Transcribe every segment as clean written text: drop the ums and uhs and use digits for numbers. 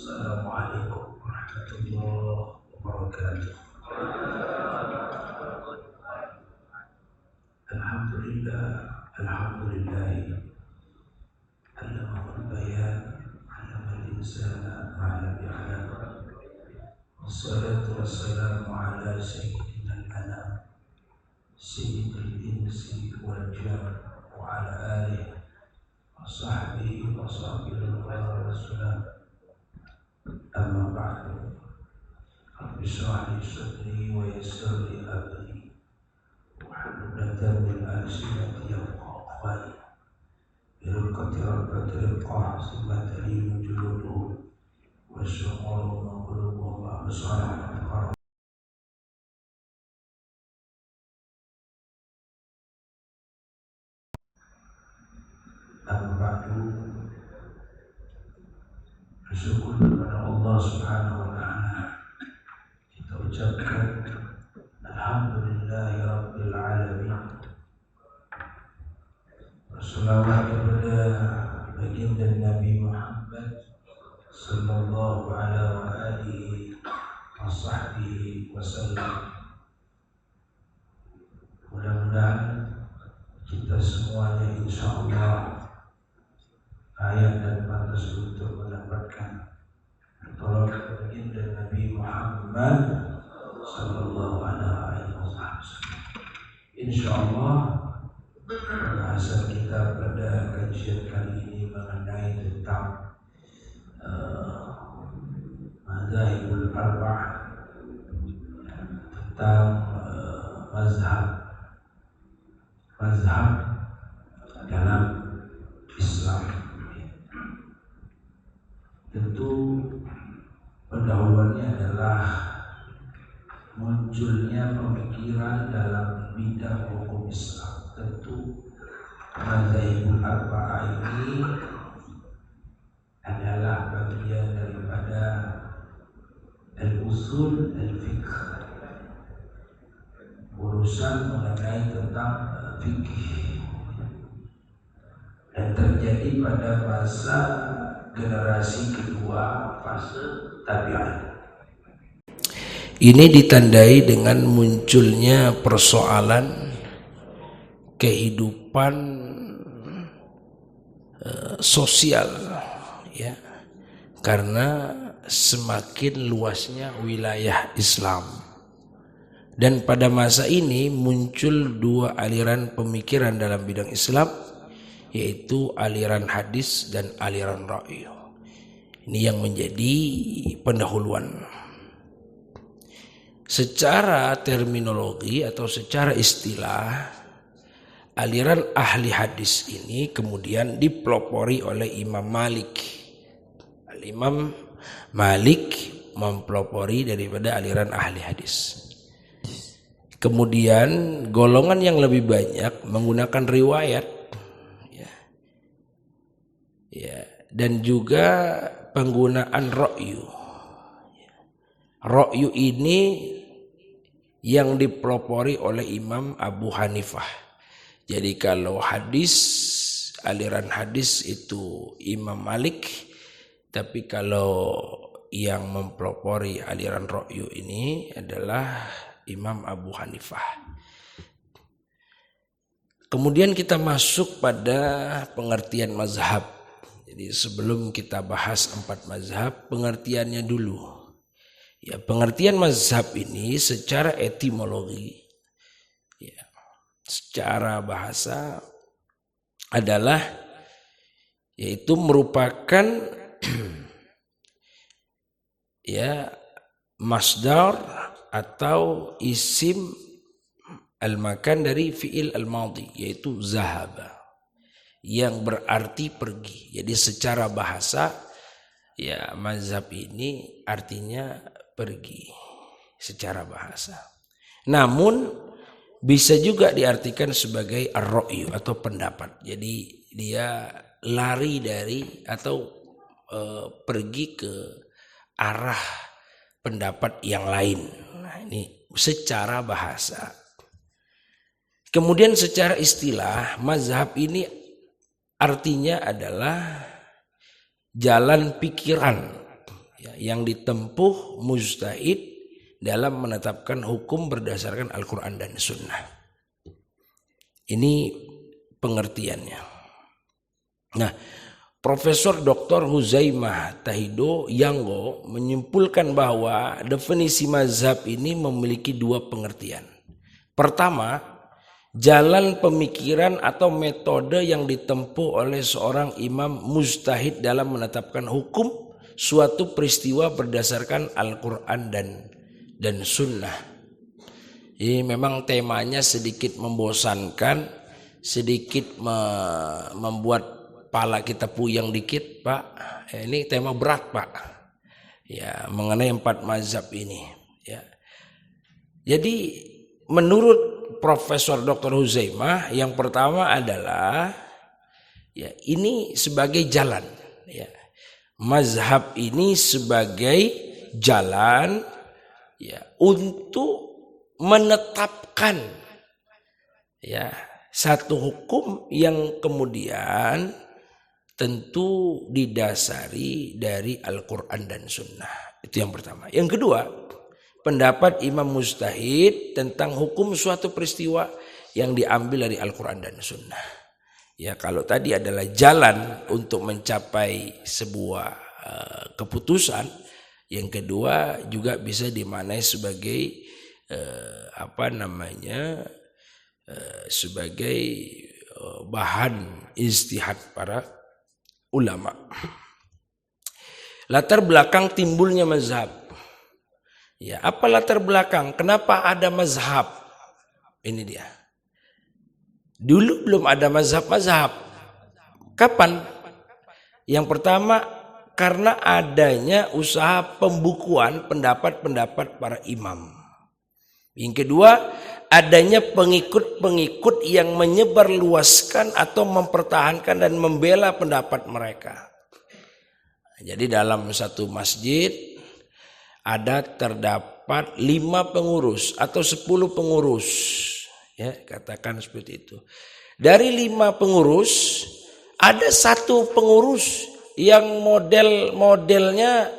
Assalamualaikum warahmatullahi wabarakatuh. Alhamdulillah, alhamdulillah. Allamahul bayan, allamal insana ma lam ya'lam. Wassalatu wassalamu ala sayyidina al-anam, sayyidil insi wal jan, wa ala alihi wa sahbihi wa sahbihi wa sallam. Amma ba'du. Rabbi shrah li sadri wa yassir li amri wahlul 'uqdatam min lisani yafqahu qawli. Birukati rabbatil qahsima talinu juluduhu wa syu'uru maqlubuhum wa absarahum. Amma ba'du. Bersyukur kepada Allah Subhanahu wa ta'ala. Kita ucapkan alhamdulillahi rabbil alamin. Wassalawat kepada baginda Nabi Muhammad sallallahu alaihi wa sahbihi wasallam. Mudah-mudahan kita semuanya insyaallah layak dan pantas untuk mendapatkan pertolongan baginda Nabi Muhammad sallallahu alaihi wasallam. Insyaallah bahasan kita pada kajian kali ini mengenai tentang mazhabul arba'ah, tentang mazhab dalam Islam. Tentu pendahuluannya adalah munculnya pemikiran dalam bidang hukum Islam. Tentu mazhabul arba'ah ini adalah bagian daripada al-usul al-fiqh, urusan mengenai tentang fikih, dan terjadi pada masa generasi kedua fase tabi'in. Ini ditandai dengan munculnya persoalan kehidupan sosial, ya, karena semakin luasnya wilayah Islam. Dan pada masa ini muncul dua aliran pemikiran dalam bidang Islam, yaitu aliran hadis dan aliran ra'yu. Ini yang menjadi pendahuluan. Secara terminologi atau secara istilah, aliran ahli hadis ini kemudian dipelopori oleh Imam Malik. Imam Malik mempelopori daripada aliran ahli hadis. Kemudian golongan yang lebih banyak menggunakan riwayat, ya, dan juga penggunaan ra'yu. Ra'yu ini yang dipelopori oleh Imam Abu Hanifah. Jadi kalau hadis, aliran hadis itu Imam Malik, tapi kalau yang mempelopori aliran ra'yu ini adalah Imam Abu Hanifah. Kemudian kita masuk pada pengertian mazhab. Jadi sebelum kita bahas 4 mazhab, pengertiannya dulu. Ya, pengertian mazhab ini secara etimologi, ya, secara bahasa adalah, yaitu merupakan ya masdar atau isim al-makan dari fi'il al-madhi, yaitu zahaba, yang berarti pergi. Jadi secara bahasa, ya, mazhab ini artinya pergi secara bahasa. Namun bisa juga diartikan sebagai ar-ra'yu atau pendapat. Jadi dia lari dari atau pergi ke arah pendapat yang lain. Nah, ini secara bahasa. Kemudian secara istilah, mazhab ini artinya adalah jalan pikiran, yang ditempuh mujtahid dalam menetapkan hukum berdasarkan Al-Quran dan Sunnah. Ini pengertiannya. Nah, Profesor Dr. Huzaimah Tahido Yanggo menyimpulkan bahwa definisi mazhab ini memiliki dua pengertian. Pertama, jalan pemikiran atau metode yang ditempuh oleh seorang imam mujtahid dalam menetapkan hukum suatu peristiwa berdasarkan Al-Quran dan Sunnah. Ini memang temanya sedikit membosankan, sedikit membuat kepala kita puyeng dikit, Pak. Ini tema berat, Pak. Ya, mengenai 4 mazhab ini. Ya. Jadi menurut Profesor Dr. Huzaimah, yang pertama adalah ya ini sebagai jalan. Ya. Mazhab ini sebagai jalan ya untuk menetapkan ya satu hukum yang kemudian tentu didasari dari Al-Quran dan Sunnah. Itu yang pertama. Yang kedua, pendapat Imam Mujtahid tentang hukum suatu peristiwa yang diambil dari Al-Quran dan Sunnah. Ya, kalau tadi adalah jalan untuk mencapai sebuah keputusan, yang kedua juga bisa dimaknai sebagai sebagai bahan ijtihad para ulama. Latar belakang timbulnya mazhab. Ya, apa latar belakang? Kenapa ada mazhab? Ini dia. Dulu belum ada mazhab-mazhab. Kapan? Yang pertama, karena adanya usaha pembukuan pendapat-pendapat para imam. Yang kedua, adanya pengikut-pengikut yang menyebarluaskan atau mempertahankan dan membela pendapat mereka. Jadi dalam satu masjid terdapat 5 pengurus atau 10 pengurus. Ya, katakan seperti itu. Dari 5 pengurus, ada 1 pengurus yang modelnya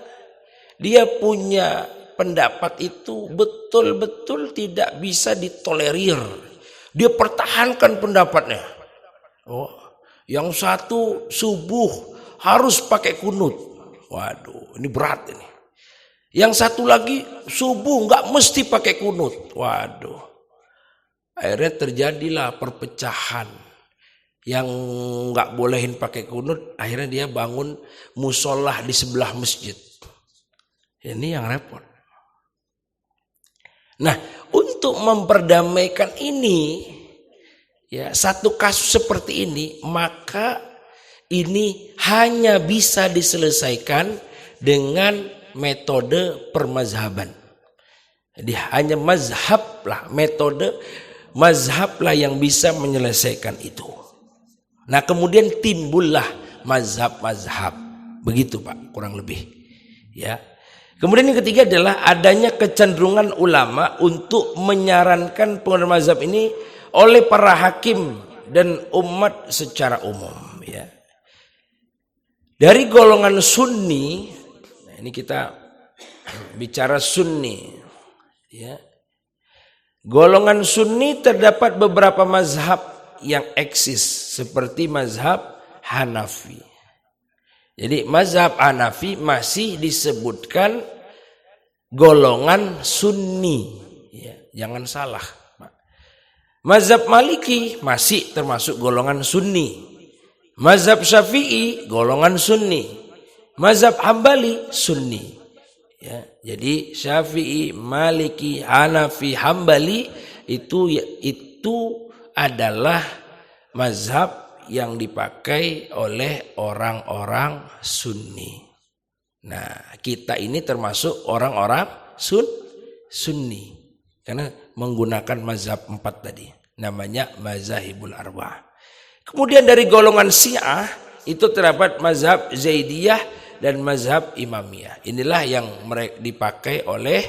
dia punya pendapat itu betul-betul tidak bisa ditolerir. Dia pertahankan pendapatnya. Oh, yang satu subuh harus pakai kunut. Waduh, ini berat ini. Yang satu lagi subuh nggak mesti pakai kunut. Waduh. Akhirnya terjadilah perpecahan. Yang nggak bolehin pakai kunut, akhirnya dia bangun musolah di sebelah masjid. Ini yang repot. Nah, untuk memperdamaikan ini, ya satu kasus seperti ini, maka ini hanya bisa diselesaikan dengan metode permazhaban. Jadi hanya mazhab lah, metode mazhab lah yang bisa menyelesaikan itu. Nah, kemudian timbullah mazhab-mazhab. Begitu, Pak, kurang lebih. Ya. Kemudian yang ketiga adalah adanya kecenderungan ulama untuk menyarankan penggunaan mazhab ini oleh para hakim dan umat secara umum. Ya. Dari golongan Sunni, nah ini kita bicara Sunni. Ya. Golongan Sunni terdapat beberapa mazhab yang eksis seperti mazhab Hanafi. Jadi mazhab Hanafi masih disebutkan golongan Sunni, ya, jangan salah. Mazhab Maliki masih termasuk golongan Sunni. Mazhab Syafi'i golongan Sunni. Mazhab Hambali Sunni. Ya, jadi Syafi'i, Maliki, Hanafi, Hambali itu adalah mazhab yang dipakai oleh orang-orang Sunni. Nah, kita ini termasuk orang-orang Sunni karena menggunakan mazhab 4 tadi, namanya mazahibul arba'ah. Kemudian dari golongan Syiah itu terdapat mazhab Zaidiyah dan mazhab Imamiyah. Inilah yang mereka dipakai oleh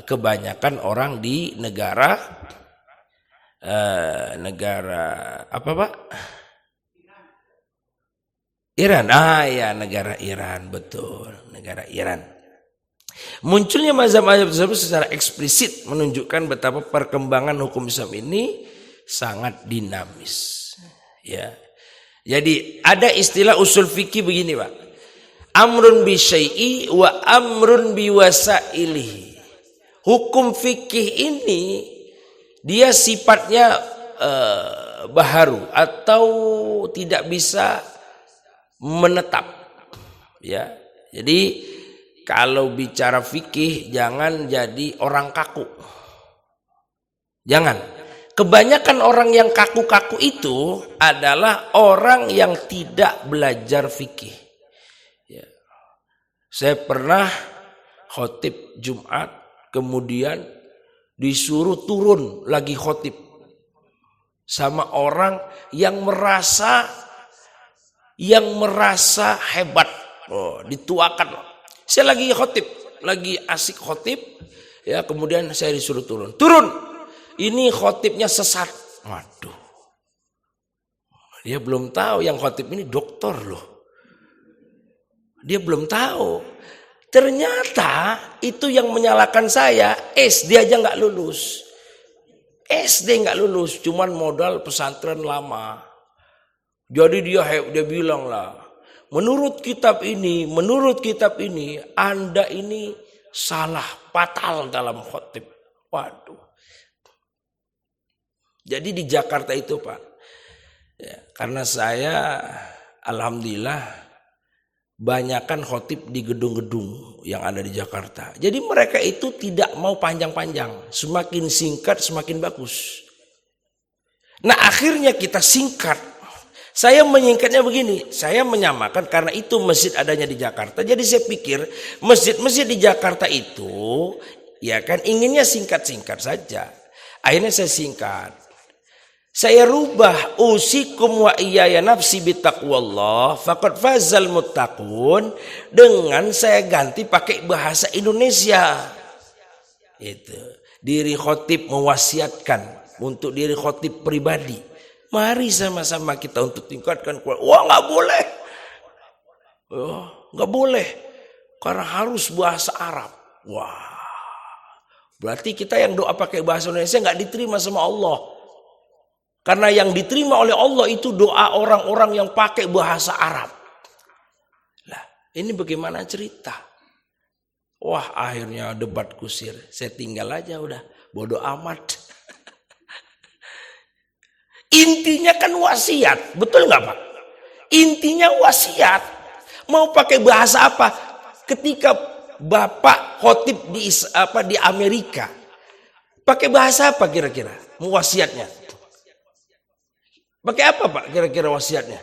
kebanyakan orang di negara apa, Pak? Iran, ya negara Iran, betul, negara Iran. Munculnya mazhab-mazhab tersebut secara eksplisit menunjukkan betapa perkembangan hukum Islam ini sangat dinamis. Ya, jadi ada istilah usul fikih begini, Pak. Amrun bi syai'i wa amrun bi wasailihi. Hukum fikih ini dia sifatnya baharu atau tidak bisa menetap. Ya, jadi kalau bicara fikih jangan jadi orang kaku. Jangan. Kebanyakan orang yang kaku-kaku itu adalah orang yang tidak belajar fikih. Ya. Saya pernah khotib Jumat, kemudian disuruh turun lagi khotib sama orang yang merasa hebat. Dituakan. Saya lagi khotib, lagi asik khotib, ya kemudian saya disuruh turun. Ini khotibnya sesat. Waduh. Dia belum tahu yang khotib ini dokter loh. Dia belum tahu. Ternyata itu yang menyalahkan saya, SD aja nggak lulus. SD nggak lulus, cuman modal pesantren lama. Jadi dia bilang lah, menurut kitab ini, Anda ini salah fatal dalam khotib. Waduh. Jadi di Jakarta itu, Pak, ya, karena saya alhamdulillah banyakkan khotib di gedung-gedung yang ada di Jakarta. Jadi mereka itu tidak mau panjang-panjang, semakin singkat semakin bagus. Nah akhirnya kita singkat. Saya menyingkatnya begini, saya menyamakan karena itu masjid adanya di Jakarta. Jadi saya pikir masjid-masjid di Jakarta itu ya kan inginnya singkat-singkat saja. Akhirnya saya singkat. Saya rubah usikum wa iyaya nafsi bitaqwallah faqad fazal muttaqun dengan saya ganti pakai bahasa Indonesia. Itu. Diri khotib mewasiatkan untuk diri khotib pribadi. Mari sama-sama kita untuk tingkatkan kualitas. Wah nggak boleh, nggak boleh, karena harus bahasa Arab. Wah, berarti kita yang doa pakai bahasa Indonesia nggak diterima sama Allah. Karena yang diterima oleh Allah itu doa orang-orang yang pakai bahasa Arab. Lah, ini bagaimana cerita? Wah, akhirnya debat kusir. Saya tinggal aja udah, bodoh amat. Intinya kan wasiat, betul nggak Pak? Intinya wasiat. Mau pakai bahasa apa? Ketika Bapak khotib di Amerika, pakai bahasa apa kira-kira? Wasiatnya? Pakai apa Pak kira-kira wasiatnya?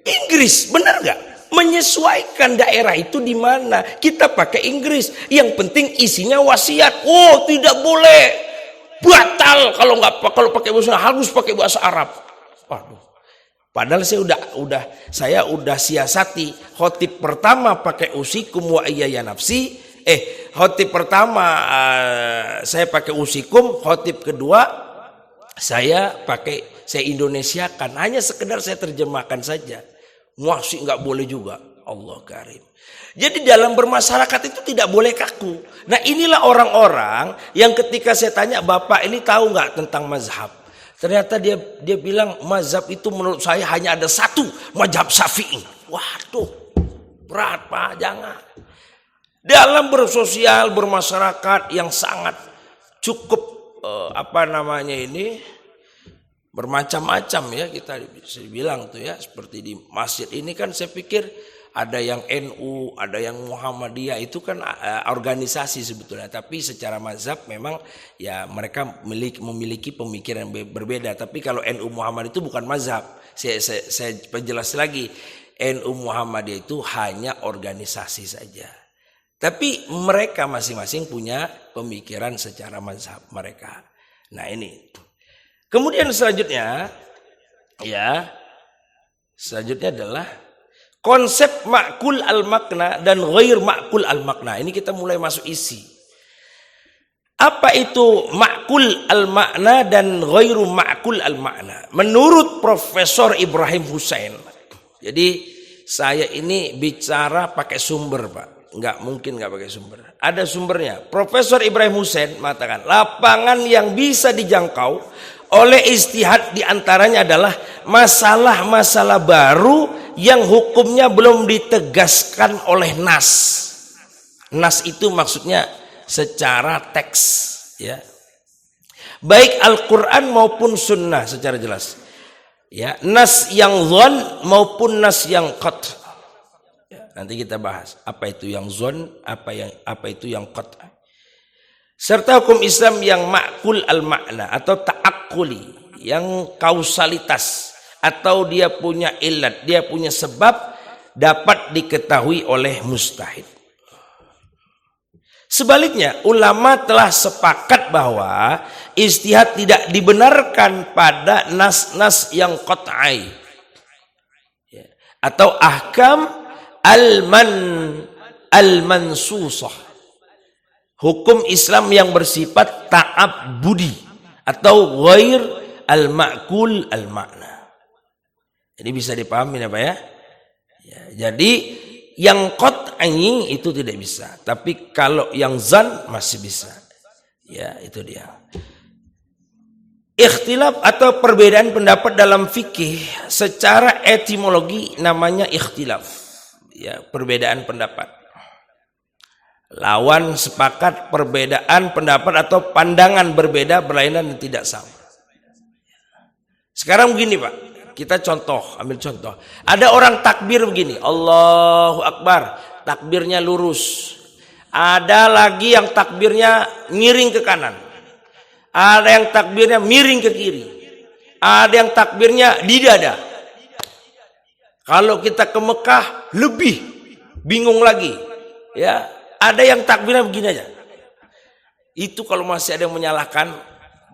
Inggris, benar nggak? Menyesuaikan daerah itu di mana kita pakai Inggris. Yang penting isinya wasiat. Oh, tidak boleh. Batal kalau pakai bahasa harus pakai bahasa Arab. Waduh. Padahal saya udah siasati khotib pertama pakai usikum wa iyaya nafsi. Khotib pertama saya pakai usikum, khotib kedua saya Indonesiakan, hanya sekedar saya terjemahkan saja. Masih nggak boleh juga. Allah karim. Jadi dalam bermasyarakat itu tidak boleh kaku. Nah inilah orang-orang yang ketika saya tanya, Bapak ini tahu nggak tentang mazhab? Ternyata dia bilang mazhab itu menurut saya hanya ada satu, mazhab Syafi'i. Waduh, berat Pak, jangan. Dalam bersosial, bermasyarakat yang sangat cukup bermacam-macam ya, kita bisa bilang tuh ya, seperti di masjid ini kan saya pikir ada yang NU, ada yang Muhammadiyah, itu kan organisasi sebetulnya. Tapi secara mazhab memang ya mereka memiliki pemikiran yang berbeda. Tapi kalau NU Muhammad itu bukan mazhab. Saya perjelas lagi, NU Muhammadiyah itu hanya organisasi saja. Tapi mereka masing-masing punya pemikiran secara mazhab mereka. Nah ini. Kemudian selanjutnya adalah konsep ma'kul al-makna dan ghair ma'kul al-makna. Ini kita mulai masuk isi. Apa itu ma'kul al-makna dan ghairu ma'kul al-makna? Menurut Profesor Ibrahim Hussein, Jadi saya ini bicara pakai sumber, Pak. Nggak mungkin nggak pakai sumber. Ada sumbernya. Profesor Ibrahim Hussein mengatakan lapangan yang bisa dijangkau oleh ijtihad diantaranya adalah masalah-masalah baru yang hukumnya belum ditegaskan oleh nas. Nas itu maksudnya secara teks, ya. Baik Al-Quran maupun Sunnah secara jelas. Ya, nas yang zon maupun nas yang qat'. Nanti kita bahas apa itu yang zon, apa itu yang qat'. Serta hukum Islam yang ma'kul al-makna atau ta'akkuli, yang kausalitas atau dia punya ilat, dia punya sebab dapat diketahui oleh mustahid. Sebaliknya, ulama telah sepakat bahwa ijtihad tidak dibenarkan pada nas-nas yang qat'i atau ahkam al-mansusah, hukum Islam yang bersifat ta'abbudi atau ghair al-ma'kul al-makna. Jadi bisa dipahami apa ya? Jadi yang qat'i itu tidak bisa, tapi kalau yang zan masih bisa. Ya, itu dia. Ikhtilaf atau perbedaan pendapat dalam fikih secara etimologi namanya ikhtilaf. Ya, perbedaan pendapat. Lawan sepakat, perbedaan pendapat atau pandangan berbeda, berlainan dan tidak sama. Sekarang begini, Pak. Kita ambil contoh. Ada orang takbir begini, Allahu Akbar, takbirnya lurus. Ada lagi yang takbirnya miring ke kanan. Ada yang takbirnya miring ke kiri. Ada yang takbirnya di dada. Kalau kita ke Mekah lebih bingung lagi. Ya, ada yang takbirnya begini aja. Itu kalau masih ada yang menyalahkan,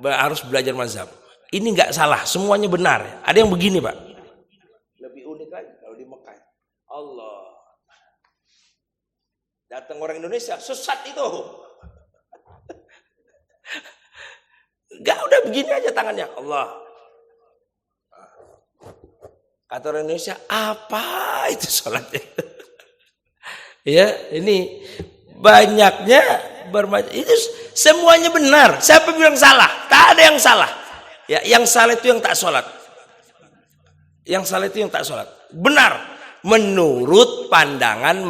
harus belajar mazhab. Ini nggak salah, semuanya benar. Ada yang begini, Pak. Lebih unik lagi kalau di Mekah. Allah. Datang orang Indonesia, sesat itu. Gak, udah begini aja tangannya. Allah. Kata orang Indonesia, apa itu sholatnya? Ya, ini banyaknya bermacam. Itu semuanya benar. Siapa bilang salah? Tak ada yang salah. Ya, yang salah itu yang tak sholat. Yang salah itu yang tak sholat. Benar. Menurut pandangan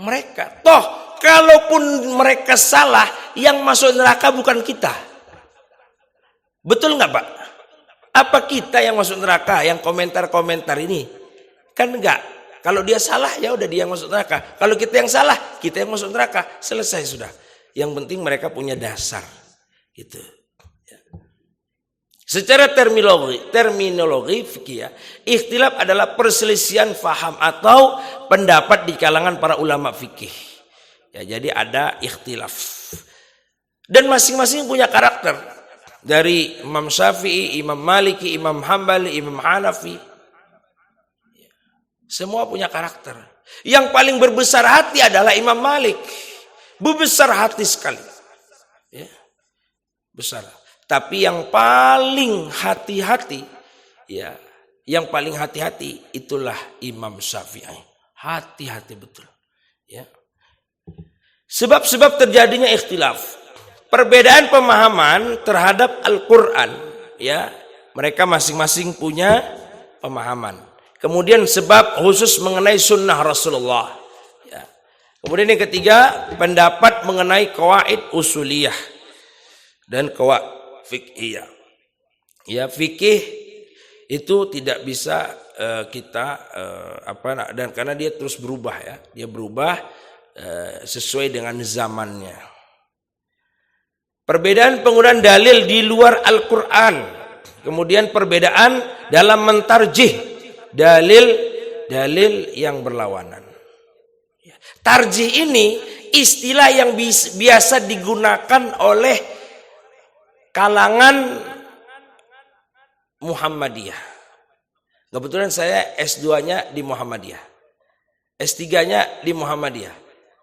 mereka. Toh, kalaupun mereka salah, yang masuk neraka bukan kita. Betul nggak, Pak? Apa kita yang masuk neraka? Yang komentar-komentar ini? Kan enggak. Kalau dia salah, ya udah dia yang masuk neraka. Kalau kita yang salah, kita yang masuk neraka. Selesai sudah. Yang penting mereka punya dasar. Gitu. Secara terminologi fikih, ikhtilaf adalah perselisihan faham atau pendapat di kalangan para ulama fikih. Ya, jadi ada ikhtilaf. Dan masing-masing punya karakter. Dari Imam Syafi'i, Imam Maliki, Imam Hambali, Imam Hanafi. Semua punya karakter. Yang paling berbesar hati adalah Imam Malik. Berbesar hati sekali. Ya, besar. Tapi yang paling hati-hati, ya, yang paling hati-hati itulah Imam Syafi'i. Hati-hati betul. Ya. Sebab-sebab terjadinya ikhtilaf. Perbedaan pemahaman terhadap Al-Quran, ya, mereka masing-masing punya pemahaman. Kemudian sebab khusus mengenai sunnah Rasulullah. Ya. Kemudian yang ketiga, pendapat mengenai qawaid usuliyah dan qawaid fiqhiyah. Ya, fikih itu tidak bisa dan karena dia terus berubah, ya, dia berubah sesuai dengan zamannya. Perbedaan penggunaan dalil di luar Al-Quran. Kemudian perbedaan dalam mentarjih dalil yang berlawanan. Tarjih ini istilah yang biasa digunakan oleh kalangan Muhammadiyah. Kebetulan saya S2-nya di Muhammadiyah. S3-nya di Muhammadiyah.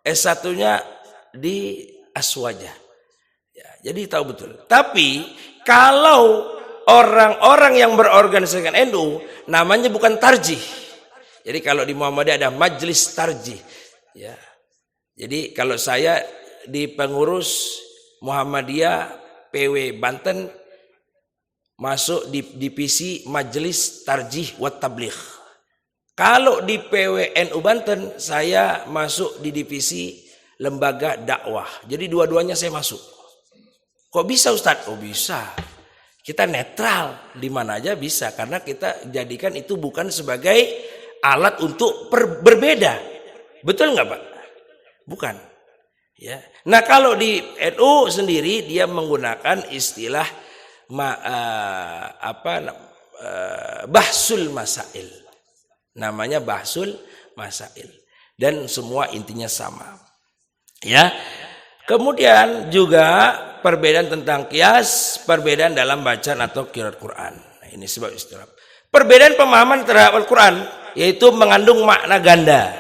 S1-nya di Aswaja. Ya, jadi tahu betul. Tapi kalau orang-orang yang berorganisasikan NU namanya bukan tarjih. Jadi kalau di Muhammadiyah ada majelis tarjih. Ya. Jadi kalau saya di pengurus Muhammadiyah PW Banten masuk di divisi majelis tarjih wa tabligh. Kalau di PWNU Banten saya masuk di divisi lembaga dakwah. Jadi dua-duanya saya masuk. Kok bisa Ustadz? Oh bisa. Kita netral di mana aja bisa karena kita jadikan itu bukan sebagai alat untuk berbeda. Betul nggak Pak? Bukan. Ya. Nah kalau di NU sendiri dia menggunakan istilah bahsul masail. Namanya bahsul masail dan semua intinya sama. Ya. Kemudian juga perbedaan tentang qiyas, perbedaan dalam bacaan atau qiraat Quran. Nah, ini sebab istilah. Perbedaan pemahaman terhadap Al-Quran yaitu mengandung makna ganda.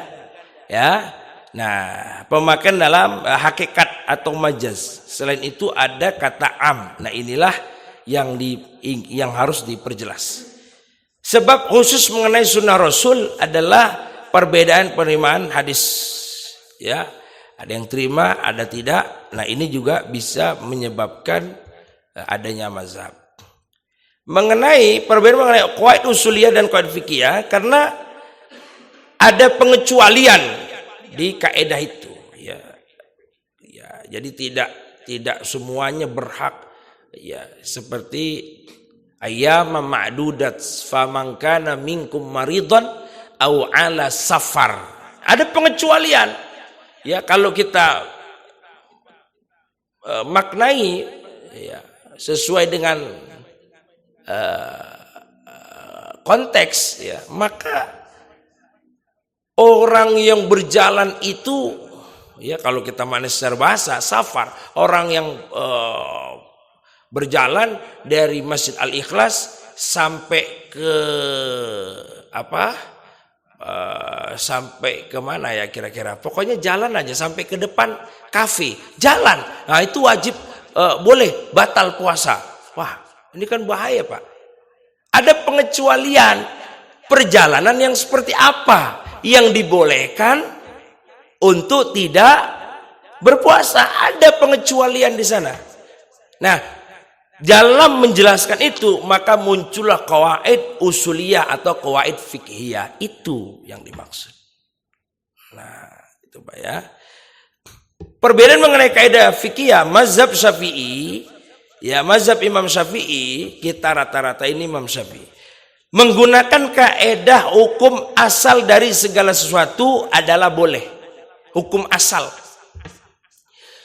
Ya. Nah, pemakaian dalam hakikat atau majaz. Selain itu ada kata am. Nah, inilah yang harus diperjelas. Sebab khusus mengenai sunnah Rasul adalah perbedaan penerimaan hadis. Ya, ada yang terima, ada tidak. Nah, ini juga bisa menyebabkan adanya mazhab. Mengenai perbedaan mengenai qawaid usuliyah dan qawaid fikih, karena ada pengecualian di kaidah itu. Ya, jadi tidak semuanya berhak. Ya, seperti ayyama ma'dudat faman kana minkum maridan aw ala safar. Ada pengecualian. Ya, kalau kita maknai ya, sesuai dengan konteks ya, maka orang yang berjalan itu ya kalau kita maknai secara bahasa safar, orang yang berjalan dari Masjid Al-Ikhlas sampai ke sampai ke mana ya kira-kira, pokoknya jalan aja sampai ke depan kafe, jalan. Nah itu wajib boleh batal puasa. Wah ini kan bahaya Pak. Ada pengecualian perjalanan yang seperti apa yang dibolehkan untuk tidak berpuasa, ada pengecualian di sana. Nah, dalam menjelaskan itu maka muncullah qawaid usuliyah atau qawaid fiqhiyah, itu yang dimaksud. Nah, itu Pak ya. Perbedaan mengenai kaidah fikih mazhab Syafi'i, ya mazhab Imam Syafi'i, kita rata-rata ini Imam Syafi'i menggunakan kaidah hukum asal dari segala sesuatu adalah boleh. Hukum asal.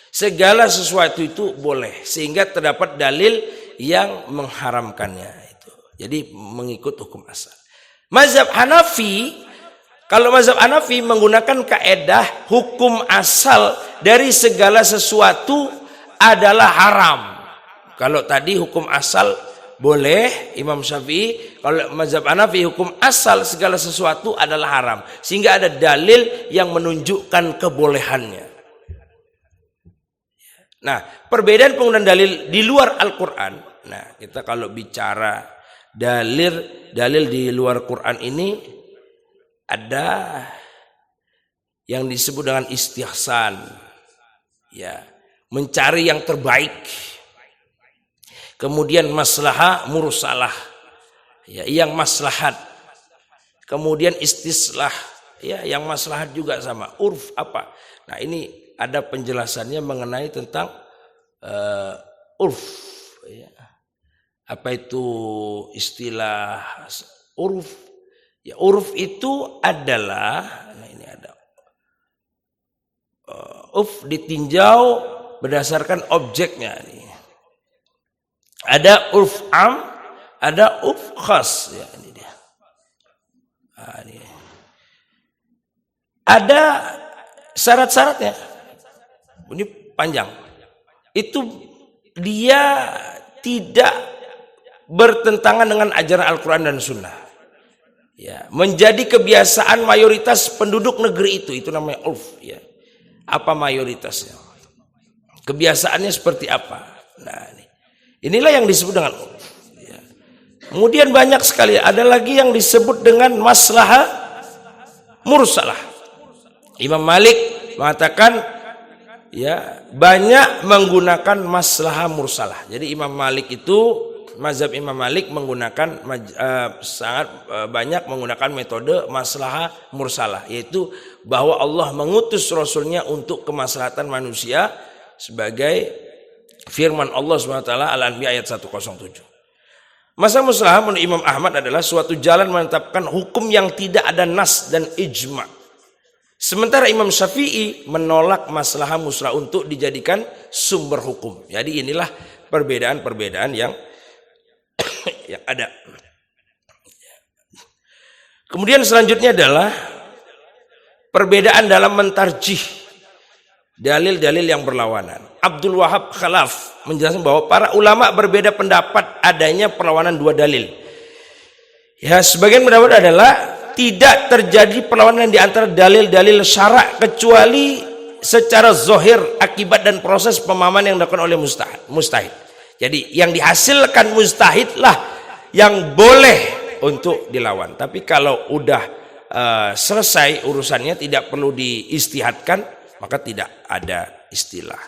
Segala sesuatu itu boleh sehingga terdapat dalil yang mengharamkannya itu. Jadi mengikut hukum asal. Mazhab Hanafi, kalau mazhab Hanafi menggunakan kaidah hukum asal dari segala sesuatu adalah haram. Kalau tadi hukum asal boleh Imam Syafi'i, kalau mazhab Hanafi hukum asal segala sesuatu adalah haram. Sehingga ada dalil yang menunjukkan kebolehannya. Nah, perbedaan penggunaan dalil di luar Al-Quran. Nah, kita kalau bicara dalil di luar Quran ini ada yang disebut dengan istihsan. Ya, mencari yang terbaik. Kemudian maslahah mursalah. Ya, yang maslahat. Kemudian istislah, ya, yang maslahat juga sama. Urf apa? Nah, ini ada penjelasannya mengenai tentang urf. Ya. Apa itu istilah urf? Ya, urf itu adalah, nah ini ada urf ditinjau berdasarkan objeknya. Ada urf am, ada urf khas. Ya, ini dia. Nah, ini. Ada syarat-syaratnya. Ini panjang. Itu dia tidak bertentangan dengan ajaran Al-Quran dan Sunnah. Ya, menjadi kebiasaan mayoritas penduduk negeri itu namanya urf. Ya. Apa mayoritasnya? Kebiasaannya seperti apa? Nah, inilah yang disebut dengan urf. Ya. Kemudian banyak sekali. Ada lagi yang disebut dengan maslahah mursalah. Imam Malik mengatakan ya banyak menggunakan maslahah mursalah. Jadi Imam Malik itu, mazhab Imam Malik menggunakan sangat banyak menggunakan metode maslahah mursalah, yaitu bahwa Allah mengutus Rasulnya untuk kemaslahatan manusia, sebagai firman Allah SWT Al-Anbiya ayat 107. Masalah maslahah menurut Imam Ahmad adalah suatu jalan menetapkan hukum yang tidak ada nas dan ijma'. Sementara Imam Syafi'i menolak maslahah muslah untuk dijadikan sumber hukum. Jadi inilah perbedaan-perbedaan yang ada. Kemudian selanjutnya adalah perbedaan dalam mentarjih dalil-dalil yang berlawanan. Abdul Wahab Khalaf menjelaskan bahwa para ulama berbeda pendapat adanya perlawanan dua dalil. Ya, sebagian pendapat adalah tidak terjadi perlawanan di antara dalil-dalil syarak kecuali secara zahir akibat dan proses pemahaman yang dilakukan oleh mustahid. Jadi yang dihasilkan mustahid lah yang boleh untuk dilawan. Tapi kalau udah selesai urusannya, tidak perlu diistihadkan, maka tidak ada istilah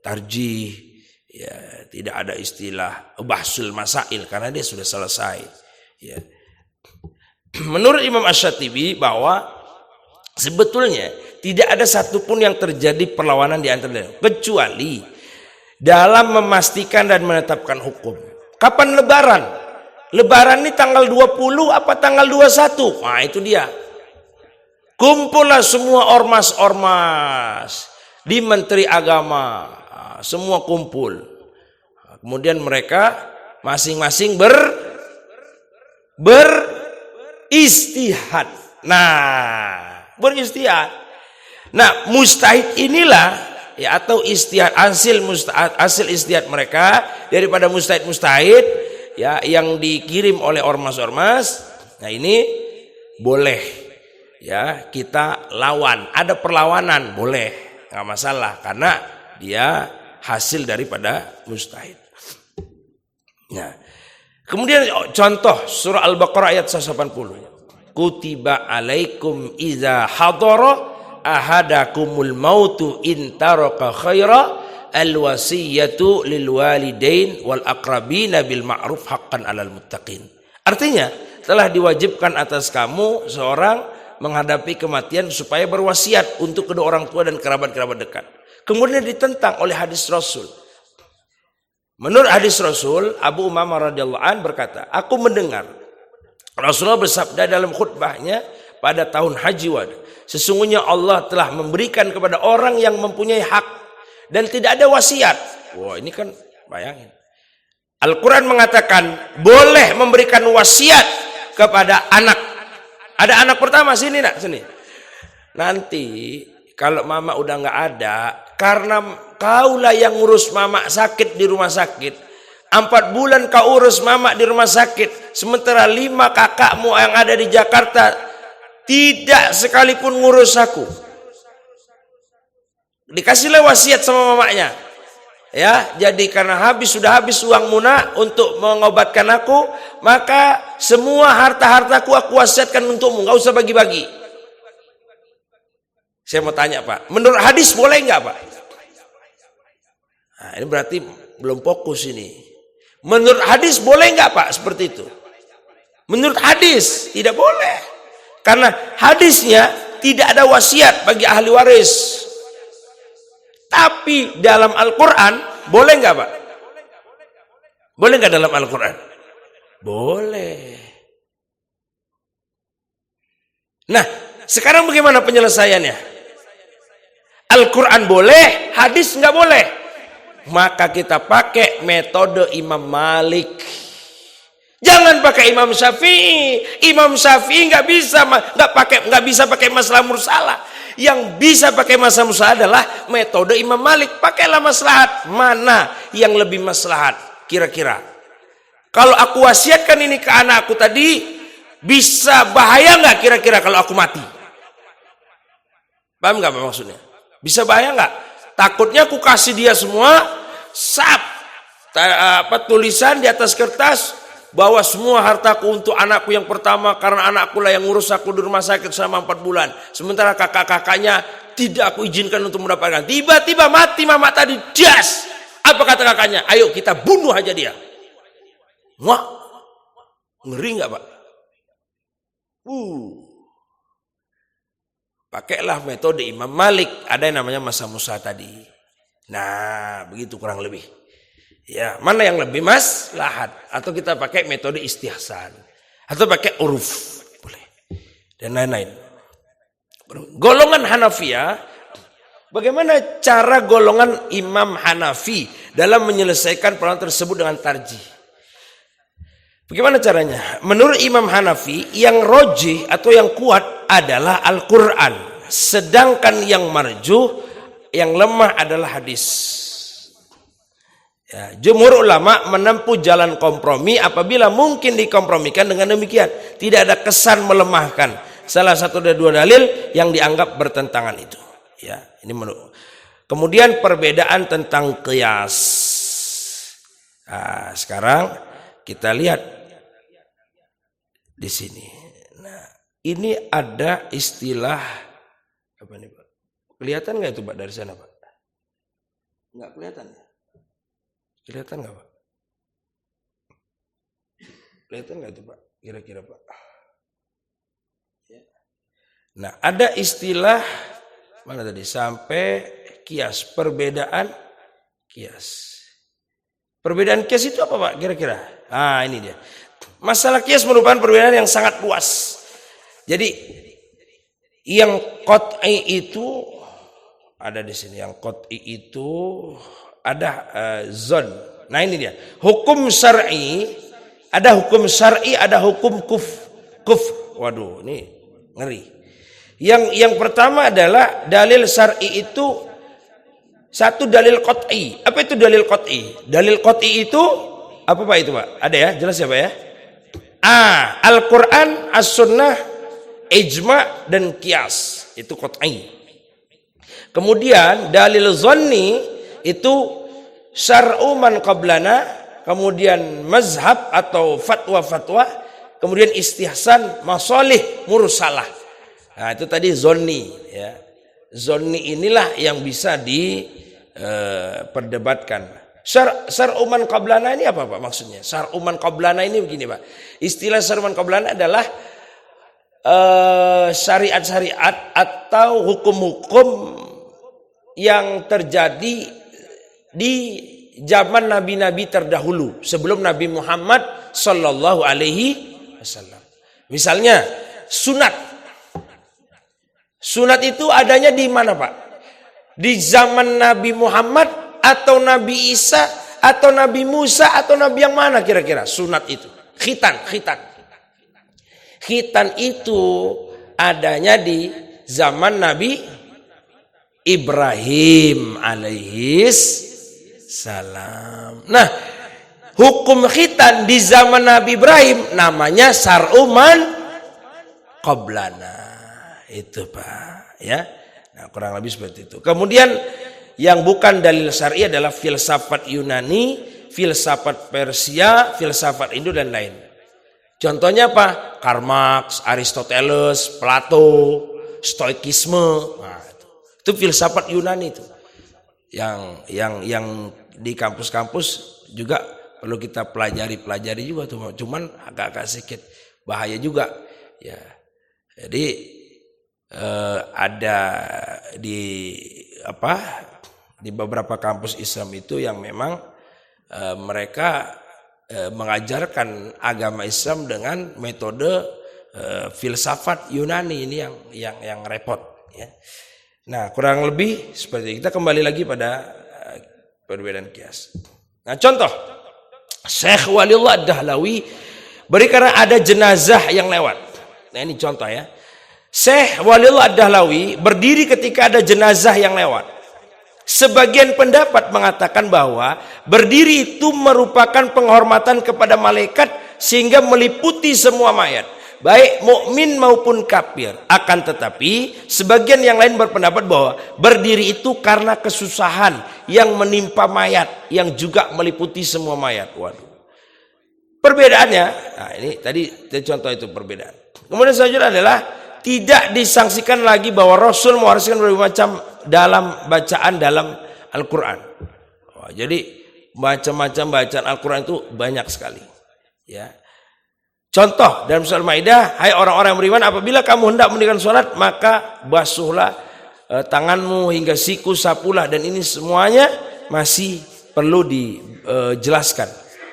tarjih, ya, tidak ada istilah bahsul masail karena dia sudah selesai. Ya. Menurut Imam Asy-Syatibi bahwa sebetulnya tidak ada satupun yang terjadi perlawanan di antara kecuali dalam memastikan dan menetapkan hukum. Kapan lebaran? Lebaran ini tanggal 20 apa tanggal 21? Nah itu dia. Kumpullah semua ormas-ormas di Menteri Agama, semua kumpul. Kemudian mereka masing-masing beristihad. Nah, beristihad. Nah, mustahid inilah ya, atau istihad hasil istihad mereka daripada mustahid ya yang dikirim oleh ormas-ormas. Nah, ini boleh ya kita lawan. Ada perlawanan boleh, nggak masalah karena dia hasil daripada mustahid. Nah, kemudian contoh surah Al-Baqarah ayat 180. Kutiba alaikum iza hadara ahadakumul mautu in taraka khaira alwasiyatu lil walidain wal aqrabina bil ma'ruf haqqan 'alal muttaqin. Artinya telah diwajibkan atas kamu seorang menghadapi kematian supaya berwasiat untuk kedua orang tua dan kerabat-kerabat dekat. Kemudian ditentang oleh hadis Rasul. Menurut hadis Rasul, Abu Umamah radhiyallahu an berkata, aku mendengar Rasulullah bersabda dalam khutbahnya pada tahun Haji Wada, sesungguhnya Allah telah memberikan kepada orang yang mempunyai hak dan tidak ada wasiat. Wah, ini kan bayangin. Al-Quran mengatakan boleh memberikan wasiat kepada anak. Ada anak pertama, sini nak, sini. Nanti kalau mama udah nggak ada, karena kaulah yang ngurus mama sakit di rumah sakit, 4 bulan kau urus mama di rumah sakit, sementara 5 kakakmu yang ada di Jakarta tidak sekalipun ngurus aku. Dikasihlah wasiat sama mamanya. Ya, jadi karena sudah habis uang Muna untuk mengobatkan aku, maka semua harta-hartaku aku wasiatkan untukmu, nggak usah bagi-bagi. Saya mau tanya Pak, menurut hadis boleh nggak Pak? Nah, ini berarti belum fokus ini. Menurut hadis boleh nggak Pak seperti itu? Menurut hadis tidak boleh, karena hadisnya tidak ada wasiat bagi ahli waris. Tapi dalam Al-Quran boleh nggak Pak? Boleh nggak dalam Al-Quran? Boleh. Nah, sekarang bagaimana penyelesaiannya? Al-Quran boleh, hadis nggak boleh. Maka kita pakai metode Imam Malik. Jangan pakai Imam Syafi'i. Imam Syafi'i nggak bisa pakai masalah mursalah. Yang bisa pakai masalah mursalah adalah metode Imam Malik. Pakailah maslahat. Mana yang lebih maslahat? Kira-kira. Kalau aku wasiatkan ini ke anakku tadi, bisa bahaya nggak kira-kira kalau aku mati? Paham nggak maksudnya? Bisa bahaya nggak? Takutnya aku kasih dia semua tulisan di atas kertas, bawa semua hartaku untuk anakku yang pertama karena anakku lah yang ngurus aku di rumah sakit selama 4 bulan. Sementara kakak-kakaknya tidak aku izinkan untuk mendapatkan. Tiba-tiba mati mama tadi, das. Apa kata kakaknya? Ayo kita bunuh aja dia. Wah, ngeri nggak Pak? Pakailah metode Imam Malik. Ada yang namanya masa Musa tadi. Nah, begitu kurang lebih. Ya, mana yang lebih maslahat? Atau kita pakai metode istihsan, atau pakai uruf, boleh. Dan lain-lain. Golongan Hanafiyah, bagaimana cara golongan Imam Hanafi dalam menyelesaikan persoalan tersebut dengan tarjih? Bagaimana caranya? Menurut Imam Hanafi, yang rojih atau yang kuat adalah Al-Quran. Sedangkan yang marjuh, yang lemah adalah hadis. Ya, jumhur ulama menempuh jalan kompromi apabila mungkin dikompromikan dengan demikian. Tidak ada kesan melemahkan salah satu dari dua dalil yang dianggap bertentangan itu. Ya, ini menurut. Kemudian perbedaan tentang qiyas. Nah, sekarang kita lihat di sini. Nah, ini ada istilah apa nih Pak? Kelihatan nggak itu Pak dari sana Pak? Nggak kelihatan ya? Kelihatan nggak Pak? Kelihatan nggak itu Pak? Kira-kira Pak? Ya. Nah, ada istilah mana tadi? Sampai kias, perbedaan kias. Perbedaan kias itu apa Pak? Kira-kira? Ah, ini dia. Masalah kias merupakan perbedaan yang sangat luas. Jadi yang qat'i itu ada di sini. Yang qat'i itu ada zon. Nah ini dia. Hukum syar'i, ada hukum syar'i, ada hukum kuf. Waduh, ini ngeri. Yang pertama adalah dalil syar'i itu satu dalil qat'i. Apa itu dalil qat'i? Dalil qat'i itu apa Pak itu Pak? Ada ya? Jelas ya Pak ya? Al-Quran, As-Sunnah, Ijma' dan Qiyas. Itu qat'i. Kemudian dalil zonni itu syar'u man qablana, kemudian mazhab atau fatwa-fatwa, kemudian istihsan, masalih, mursalah. Nah, itu tadi zonni ya. Zonni inilah yang bisa diperdebatkan. Syar'uman qablana ini apa Pak maksudnya? Syar'uman qablana ini begini Pak. Istilah syar'uman qablana adalah syariat-syariat atau hukum-hukum yang terjadi di zaman nabi-nabi terdahulu sebelum Nabi Muhammad sallallahu alaihi wasallam. Misalnya sunat. Sunat itu adanya di mana Pak? Di zaman Nabi Muhammad atau Nabi Isa atau Nabi Musa atau Nabi yang mana kira-kira sunat itu? Khitan itu adanya di zaman Nabi Ibrahim alaihis salam. Nah, hukum khitan di zaman Nabi Ibrahim namanya syar'uman qablana. Itu Pak ya. Nah, kurang lebih seperti itu. Kemudian yang bukan dalil syar'i adalah filsafat Yunani, filsafat Persia, filsafat Hindu dan lain. Contohnya apa? Karl Marx, Aristoteles, Plato, Stoikisme. Nah, itu filsafat Yunani itu. Yang di kampus-kampus juga perlu kita pelajari juga tuh. Cuman agak-agak sedikit bahaya juga. Ya. Jadi ada di beberapa kampus Islam itu yang memang mereka mengajarkan agama Islam dengan metode filsafat Yunani. Ini yang repot ya. Nah, kurang lebih seperti itu. Kita kembali lagi pada perbedaan kias. Nah, contoh Syekh Waliullah Ad-Dahlawi berikan ada jenazah yang lewat. Nah, ini contoh ya. Syekh Waliullah Ad-Dahlawi berdiri ketika ada jenazah yang lewat. Sebagian pendapat mengatakan bahwa berdiri itu merupakan penghormatan kepada malaikat sehingga meliputi semua mayat, baik mukmin maupun kafir. Akan tetapi sebagian yang lain berpendapat bahwa berdiri itu karena kesusahan yang menimpa mayat yang juga meliputi semua mayat. Waduh. Perbedaannya, nah ini tadi contoh itu perbedaan. Kemudian selanjutnya adalah tidak disangsikan lagi bahwa Rasul mewariskan berbagai macam dalam bacaan dalam Al-Quran. Jadi macam-macam bacaan Al-Quran itu banyak sekali. Ya. Contoh dalam surah Al-Maidah, hai orang-orang yang beriman, apabila kamu hendak mendirikan sholat, maka basuhlah tanganmu hingga siku, sapulah, dan ini semuanya masih perlu dijelaskan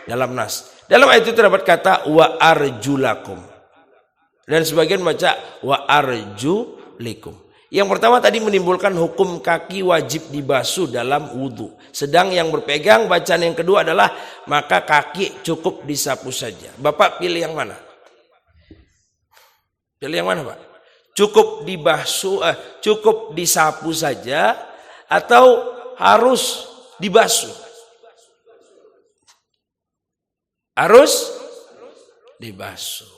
dalam nas. Dalam ayat itu terdapat kata wa arjulakum. Dan sebagian baca wa arjulikum. Yang pertama tadi menimbulkan hukum kaki wajib dibasuh dalam wudhu. Sedang yang berpegang bacaan yang kedua adalah maka kaki cukup disapu saja. Bapak pilih yang mana? Pilih yang mana, Pak? Cukup dibasuh, cukup disapu saja atau harus dibasuh? Harus dibasuh.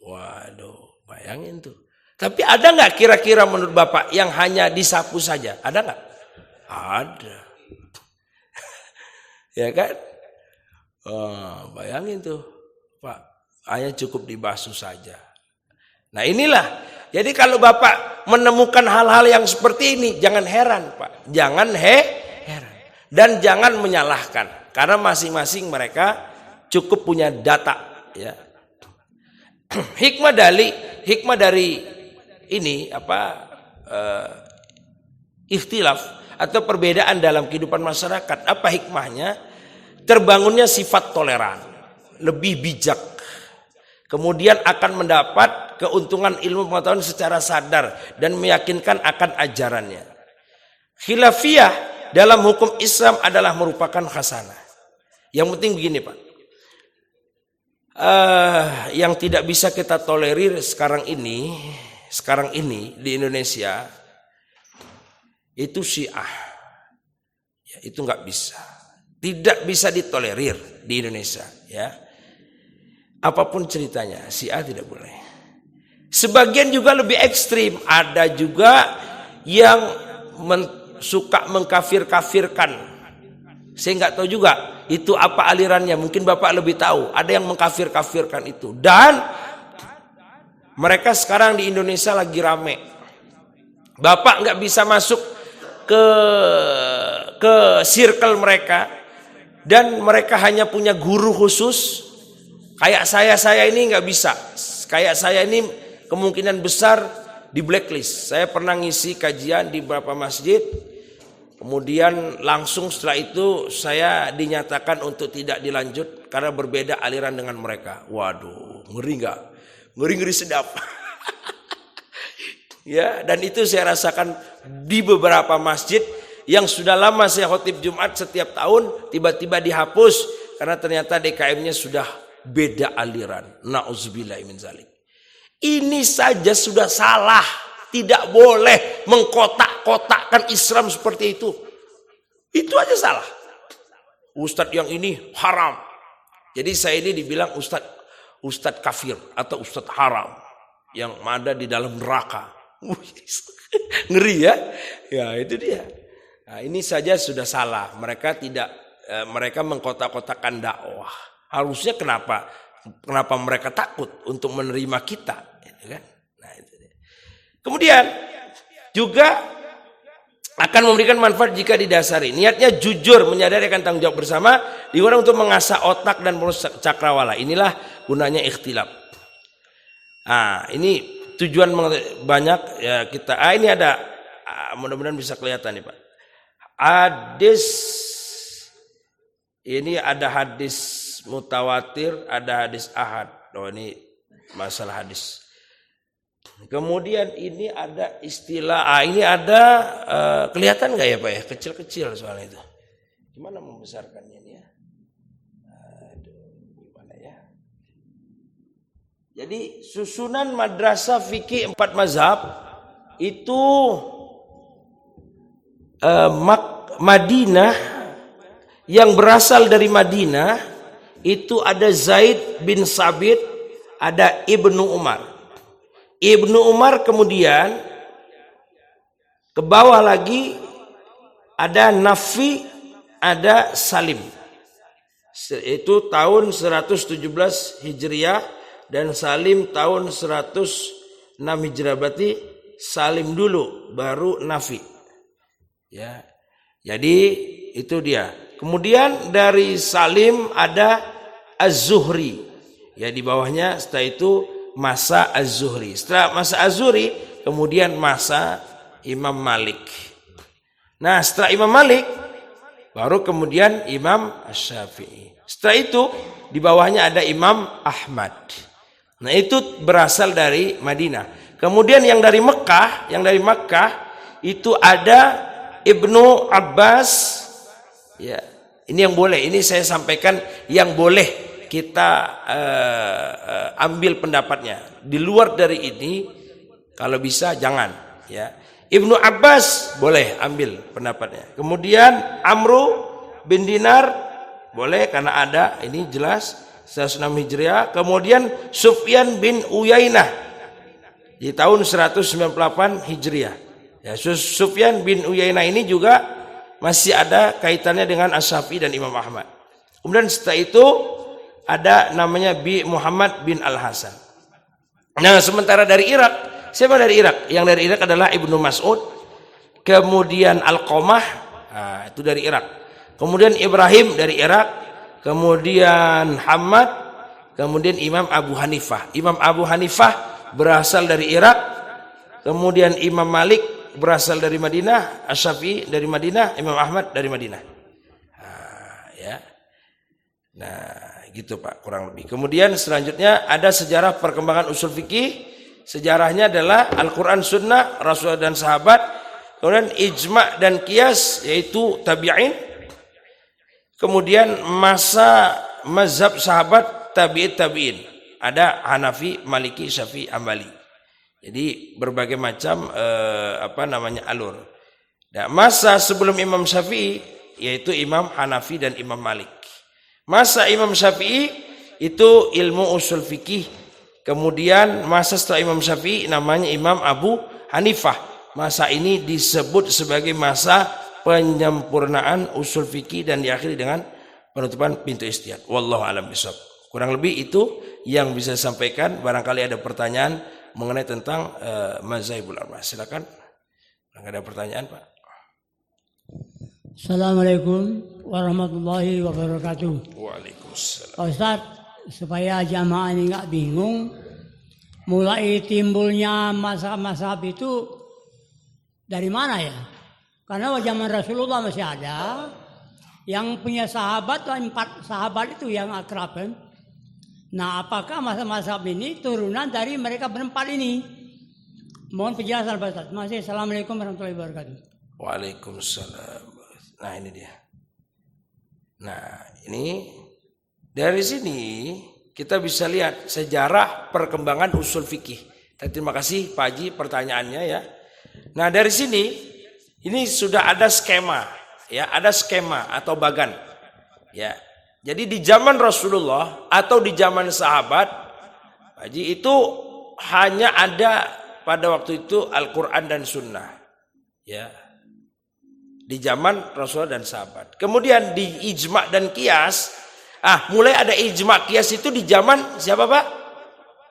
Waduh, bayangin tuh. Tapi ada nggak kira-kira menurut Bapak yang hanya disapu saja? Ada nggak? Ada. Ya kan? Oh, bayangin tuh, Pak. Hanya cukup dibasuh saja. Nah inilah. Jadi kalau Bapak menemukan hal-hal yang seperti ini, jangan heran, Pak. Jangan heran. Dan jangan menyalahkan. Karena masing-masing mereka cukup punya data, ya. Hikmah dari ini ikhtilaf atau perbedaan dalam kehidupan masyarakat. Apa hikmahnya? Terbangunnya sifat toleran, lebih bijak. Kemudian akan mendapat keuntungan ilmu pengetahuan secara sadar dan meyakinkan akan ajarannya. Khilafiyah dalam hukum Islam adalah merupakan hasanah. Yang penting begini, Pak. Yang tidak bisa kita tolerir sekarang ini di Indonesia itu Syiah, ya, itu nggak bisa, tidak bisa ditolerir di Indonesia, ya. Apapun ceritanya, Syiah tidak boleh. Sebagian juga lebih ekstrim, ada juga yang suka mengkafir-kafirkan. Saya nggak tahu juga itu apa alirannya. Mungkin Bapak lebih tahu. Ada yang mengkafir-kafirkan itu. Dan mereka sekarang di Indonesia lagi rame. Bapak nggak bisa masuk ke circle mereka. Dan mereka hanya punya guru khusus. Kayak saya ini nggak bisa. Kayak saya ini kemungkinan besar di blacklist. Saya pernah ngisi kajian di beberapa masjid. Kemudian langsung setelah itu saya dinyatakan untuk tidak dilanjut karena berbeda aliran dengan mereka. Waduh, ngeri nggak? Ngeri sedap. Ya, dan itu saya rasakan di beberapa masjid yang sudah lama saya khotib Jumat setiap tahun tiba-tiba dihapus karena ternyata DKM-nya sudah beda aliran. Nauzubillahi min zalik. Ini saja sudah salah. Tidak boleh mengkotak-kotakkan Islam seperti itu. Itu aja salah. Ustadz yang ini haram. Jadi saya ini dibilang Ustadz kafir atau Ustadz haram. Yang ada di dalam neraka. Ngeri ya. Ya itu dia. Nah, ini saja sudah salah. Mereka mengkotak-kotakkan dakwah. Harusnya kenapa mereka takut untuk menerima kita. Gitu kan? Kemudian juga akan memberikan manfaat jika didasari. Niatnya jujur, menyadari akan tanggung jawab bersama, digunakan untuk mengasah otak dan cakrawala. Inilah gunanya ikhtilaf. Ini tujuan banyak ya kita. Ini ada, mudah-mudahan bisa kelihatan nih Pak. Ini ada hadis mutawatir, ada hadis ahad. Oh ini masalah hadis. Kemudian ini ada istilah, ini ada kelihatan nggak ya Pak ya, kecil-kecil soal itu. Gimana membesarkannya ini ya? Aduh, gimana ya? Jadi susunan madrasah fikih 4 mazhab itu Madinah, yang berasal dari Madinah itu ada Zaid bin Sabit, ada Ibnu Umar. Ibnu Umar kemudian ke bawah lagi ada Nafi, ada Salim. Itu tahun 117 Hijriah dan Salim tahun 106 Hijriah, berarti Salim dulu baru Nafi. Ya. Jadi itu dia. Kemudian dari Salim ada Az-Zuhri. Ya, di bawahnya setelah itu masa Az-Zuhri. Setelah masa Az-Zuhri kemudian masa Imam Malik. Nah, setelah Imam Malik baru kemudian Imam Asy-Syafi'i. Setelah itu di bawahnya ada Imam Ahmad. Nah, itu berasal dari Madinah. Kemudian yang dari Mekah itu ada Ibnu Abbas. Ya, ini yang boleh. Ini saya sampaikan yang boleh kita ambil pendapatnya. Di luar dari ini kalau bisa jangan, ya. Ibnu Abbas boleh ambil pendapatnya. Kemudian Amru bin Dinar boleh karena ada, ini jelas 106 Hijriah. Kemudian Sufyan bin Uyainah di tahun 198 Hijriah. Ya, Sufyan bin Uyainah ini juga masih ada kaitannya dengan Asy-Syafi'i dan Imam Ahmad. Kemudian setelah itu ada namanya Bi Muhammad bin Al-Hasan. Nah, sementara dari Irak, siapa dari Irak? Yang dari Irak adalah Ibnu Mas'ud, kemudian Alqamah, nah, itu dari Irak. Kemudian Ibrahim dari Irak, kemudian Hamad, kemudian Imam Abu Hanifah. Imam Abu Hanifah berasal dari Irak, kemudian Imam Malik berasal dari Madinah, Asy-Syafi'i dari Madinah, Imam Ahmad dari Madinah. Nah, ya. Nah, gitu Pak, kurang lebih. Kemudian selanjutnya ada sejarah perkembangan usul fikih. Sejarahnya adalah Al-Quran, Sunnah, Rasul dan sahabat. Kemudian ijma' dan qiyas, yaitu tabi'in. Kemudian masa mazhab sahabat, tabi'in. Ada Hanafi, Maliki, Syafi'i, Hambali. Jadi berbagai macam alur. Nah, masa sebelum Imam Syafi'i yaitu Imam Hanafi dan Imam Malik. Masa Imam Syafi'i itu ilmu usul fikih. Kemudian masa setelah Imam Syafi'i namanya Imam Abu Hanifah. Masa ini disebut sebagai masa penyempurnaan usul fikih dan diakhiri dengan penutupan pintu istihad. Wallahu a'lam bishawab. Kurang lebih itu yang bisa saya sampaikan. Barangkali ada pertanyaan mengenai tentang mazhabul arba'ah. Silakan. Ada pertanyaan, Pak? Assalamualaikum warahmatullahi wabarakatuh. Waalaikumsalam. Pak Ustadz, supaya jamaah ini nggak bingung, mulai timbulnya mazhab itu dari mana ya? Karena zaman Rasulullah masih ada, yang punya sahabat, 4 sahabat itu yang akrab kan? Nah, apakah mazhab ini turunan dari mereka berempat ini? Mohon penjelasan Pak Ustadz. Masih. Assalamualaikum warahmatullahi wabarakatuh. Waalaikumsalam. Nah, ini dia. Nah, ini dari sini kita bisa lihat sejarah perkembangan usul fikih. Terima kasih Pak Haji pertanyaannya ya. Nah, dari sini ini sudah ada skema ya, ada skema atau bagan. Ya. Jadi di zaman Rasulullah atau di zaman sahabat, Pak Haji, itu hanya ada pada waktu itu Al-Qur'an dan Sunnah. Ya. Di zaman Rasulullah dan sahabat. Kemudian di ijma' dan qiyas, mulai ada ijma' qiyas itu di zaman siapa Pak?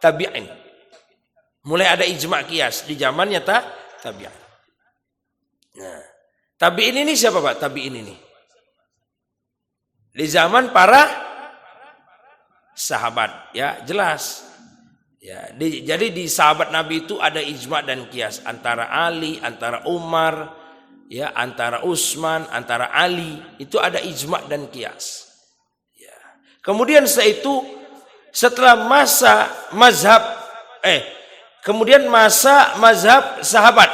Tabi'in. Mulai ada ijma' qiyas di zamannya tabi'in. Nah, tabi'in ini siapa Pak? Tabi'in ini di zaman para sahabat, ya jelas. Ya, jadi di sahabat Nabi itu ada ijma' dan qiyas antara Ali, antara Umar, ya, antara Utsman, antara Ali, itu ada ijma' dan qiyas. Ya. Kemudian setelah masa mazhab sahabat.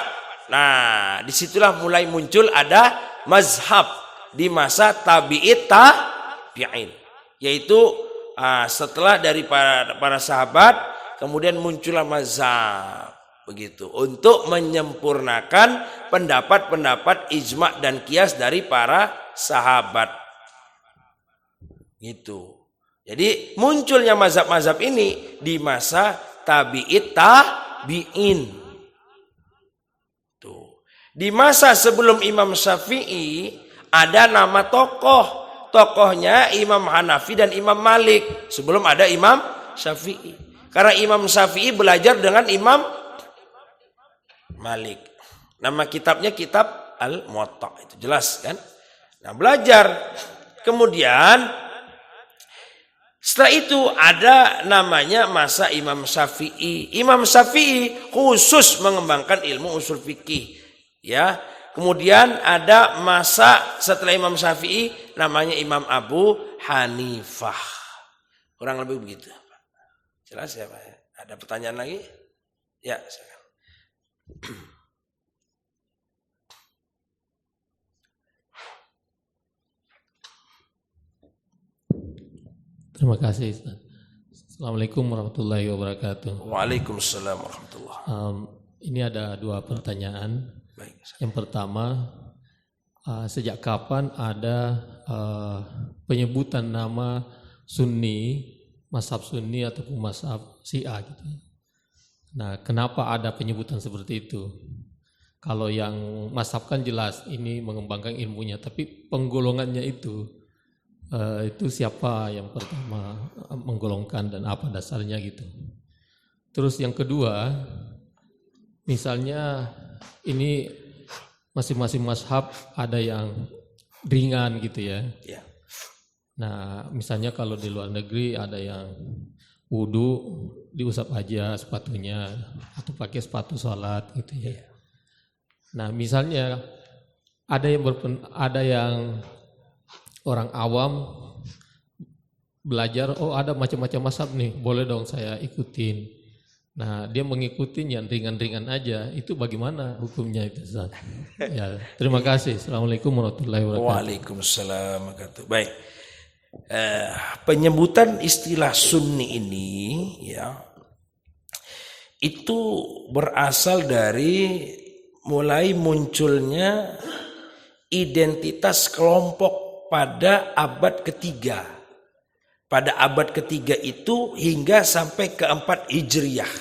Nah, disitulah mulai muncul ada mazhab di masa tabi'in, yaitu setelah dari para sahabat kemudian muncullah mazhab begitu untuk menyempurnakan pendapat-pendapat ijma' dan qiyas dari para sahabat. Gitu. Jadi munculnya mazhab-mazhab ini di masa tabi'in. Tuh. Di masa sebelum Imam Syafi'i ada nama tokoh tokohnya Imam Hanafi dan Imam Malik sebelum ada Imam Syafi'i. Karena Imam Syafi'i belajar dengan Imam Malik. Nama kitabnya kitab Al-Muwatta, itu jelas kan? Nah, belajar. Kemudian setelah itu ada namanya masa Imam Syafi'i. Imam Syafi'i khusus mengembangkan ilmu usul fikih, ya. Kemudian ada masa setelah Imam Syafi'i namanya Imam Abu Hanifah. Kurang lebih begitu. Jelas ya Pak? Ada pertanyaan lagi? Ya, silakan. Terima kasih Ustaz. Assalamualaikum warahmatullahi wabarakatuh. Waalaikumsalam warahmatullahi wabarakatuh. Ini ada 2 pertanyaan. Baik. Yang pertama, sejak kapan ada penyebutan nama Sunni, mazhab Sunni ataupun mazhab Syiah gitu? Nah, kenapa ada penyebutan seperti itu? Kalau yang mazhab kan jelas ini mengembangkan ilmunya, tapi penggolongannya itu siapa yang pertama menggolongkan dan apa dasarnya gitu. Terus yang kedua, misalnya ini masing-masing mazhab ada yang ringan gitu ya. Ya. Nah, misalnya kalau di luar negeri ada yang wudu diusap aja sepatunya atau pakai sepatu sholat gitu ya. Nah, misalnya ada yang orang awam belajar, oh ada macam-macam mazhab nih, boleh dong saya ikutin. Nah, dia mengikuti yang ringan-ringan aja, itu bagaimana hukumnya itu Ustaz? Ya, terima kasih. Assalamualaikum warahmatullahi wabarakatuh. Waalaikumsalam warahmatullahi wabarakatuh. Baik. Penyebutan istilah Sunni ini ya itu berasal dari mulai munculnya identitas kelompok pada abad ketiga. Pada abad ketiga itu hingga sampai ke-4 Hijriyah.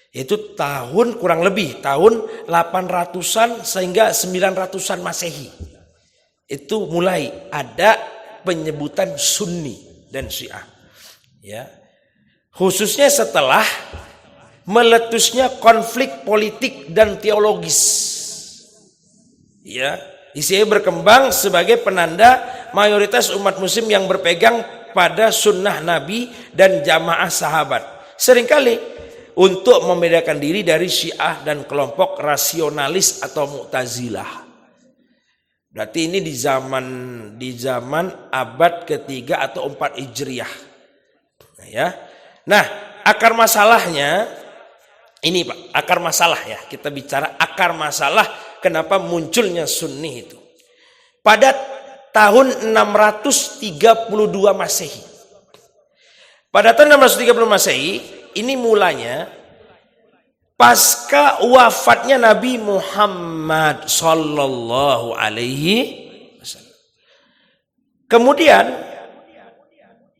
Itu tahun kurang lebih tahun 800-an sehingga 900-an Masehi. Itu mulai ada penyebutan Sunni dan Syiah. Ya. Khususnya setelah meletusnya konflik politik dan teologis. Ya. Isinya berkembang sebagai penanda mayoritas umat muslim yang berpegang pada sunnah Nabi dan jamaah sahabat. Seringkali untuk membedakan diri dari Syiah dan kelompok rasionalis atau Mu'tazilah. Berarti ini di zaman abad ketiga atau 4 Hijriyah. Nah, akar masalahnya ini Pak, akar masalah ya. Kita bicara akar masalah kenapa munculnya Sunni itu. Pada tahun 632 Masehi. Pada tahun 630 Masehi, ini mulanya pasca wafatnya Nabi Muhammad sallallahu alaihi wasallam. Kemudian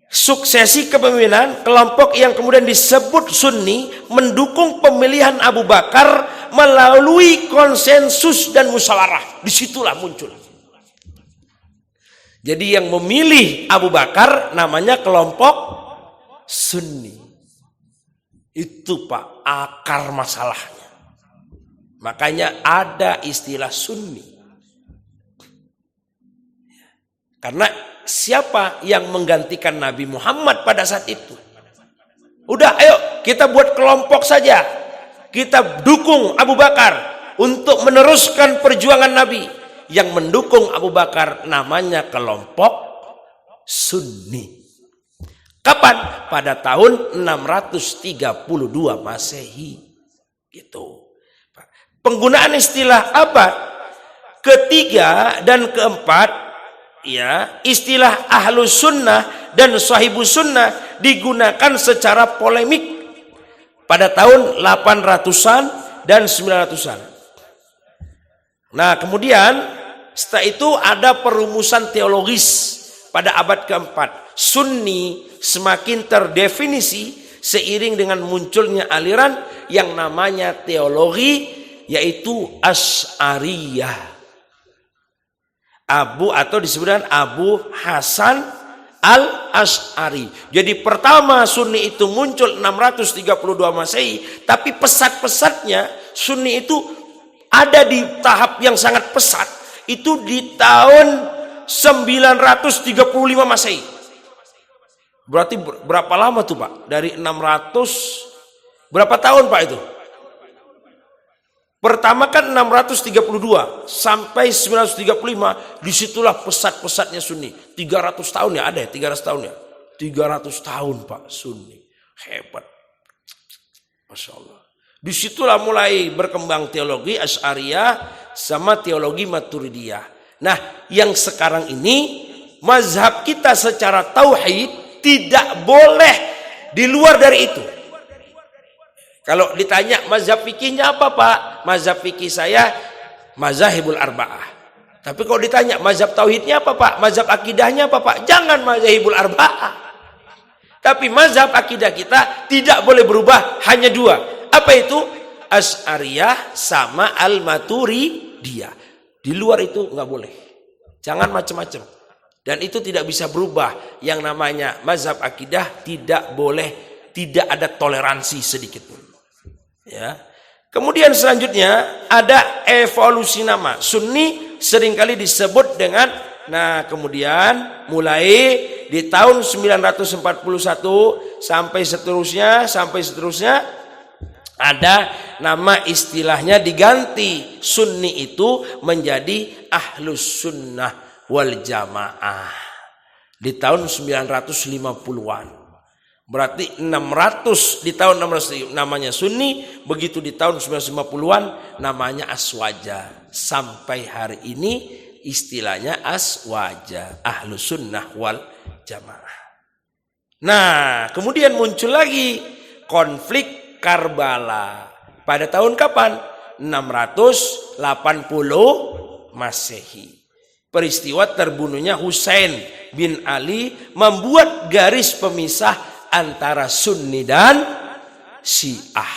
suksesi kepemimpinan kelompok yang kemudian disebut Sunni mendukung pemilihan Abu Bakar melalui konsensus dan musyawarah. Disitulah muncul. Jadi yang memilih Abu Bakar namanya kelompok Sunni. Itu Pak akar masalahnya. Makanya ada istilah Sunni. Karena siapa yang menggantikan Nabi Muhammad pada saat itu? Udah ayo kita buat kelompok saja. Kita dukung Abu Bakar untuk meneruskan perjuangan Nabi. Yang mendukung Abu Bakar namanya kelompok Sunni. Kapan? Pada tahun 632 Masehi. Gitu. Penggunaan istilah abad ketiga dan keempat, ya, istilah ahlus sunnah dan sahibus sunnah digunakan secara polemik pada tahun 800-an dan 900-an. Nah, kemudian setelah itu ada perumusan teologis pada abad keempat. Sunni semakin terdefinisi seiring dengan munculnya aliran yang namanya teologi, yaitu Asy'ariyah. atau disebutkan Abu Hasan Al-Asy'ari. Jadi pertama Sunni itu muncul 632 Masehi, tapi pesat-pesatnya Sunni itu ada di tahap yang sangat pesat itu di tahun 935 Masehi. Berarti berapa lama tuh Pak? Dari 600 berapa tahun Pak itu? Pertama kan 632 sampai 935, disitulah pesat-pesatnya Sunni. 300 tahun ya ada ya, 300 tahun ya. 300 tahun Pak Sunni. Hebat. Masya Allah. Disitulah mulai berkembang teologi Asy'ariyah sama teologi Maturidiyah. Nah yang sekarang ini mazhab kita secara tauhid tidak boleh di luar dari itu. Kalau ditanya mazhab fikihnya apa Pak? Mazhab fikih saya mazhabul arba'ah. Tapi kalau ditanya mazhab tauhidnya apa Pak? Mazhab akidahnya apa Pak? Jangan mazhabul arba'ah. Tapi mazhab akidah kita tidak boleh berubah, hanya dua. Apa itu? Asy'ariyah sama Al-Maturidiyah. Di luar itu nggak boleh. Jangan macam-macam. Dan itu tidak bisa berubah. Yang namanya mazhab akidah tidak boleh, tidak ada toleransi sedikit pun. Ya. Kemudian selanjutnya ada evolusi nama. Sunni seringkali disebut dengan, nah kemudian mulai di tahun 941 sampai seterusnya ada nama istilahnya diganti. Sunni itu menjadi Ahlus Sunnah wal Jamaah di tahun 950-an. Berarti 600 di tahun 600 namanya Sunni, begitu di tahun 950-an namanya Aswaja. Sampai hari ini istilahnya Aswaja, Ahlus Sunnah wal Jamaah. Nah, kemudian muncul lagi konflik Karbala. Pada tahun kapan? 680 Masehi. Peristiwa terbunuhnya Husain bin Ali membuat garis pemisah antara Sunni dan Syiah.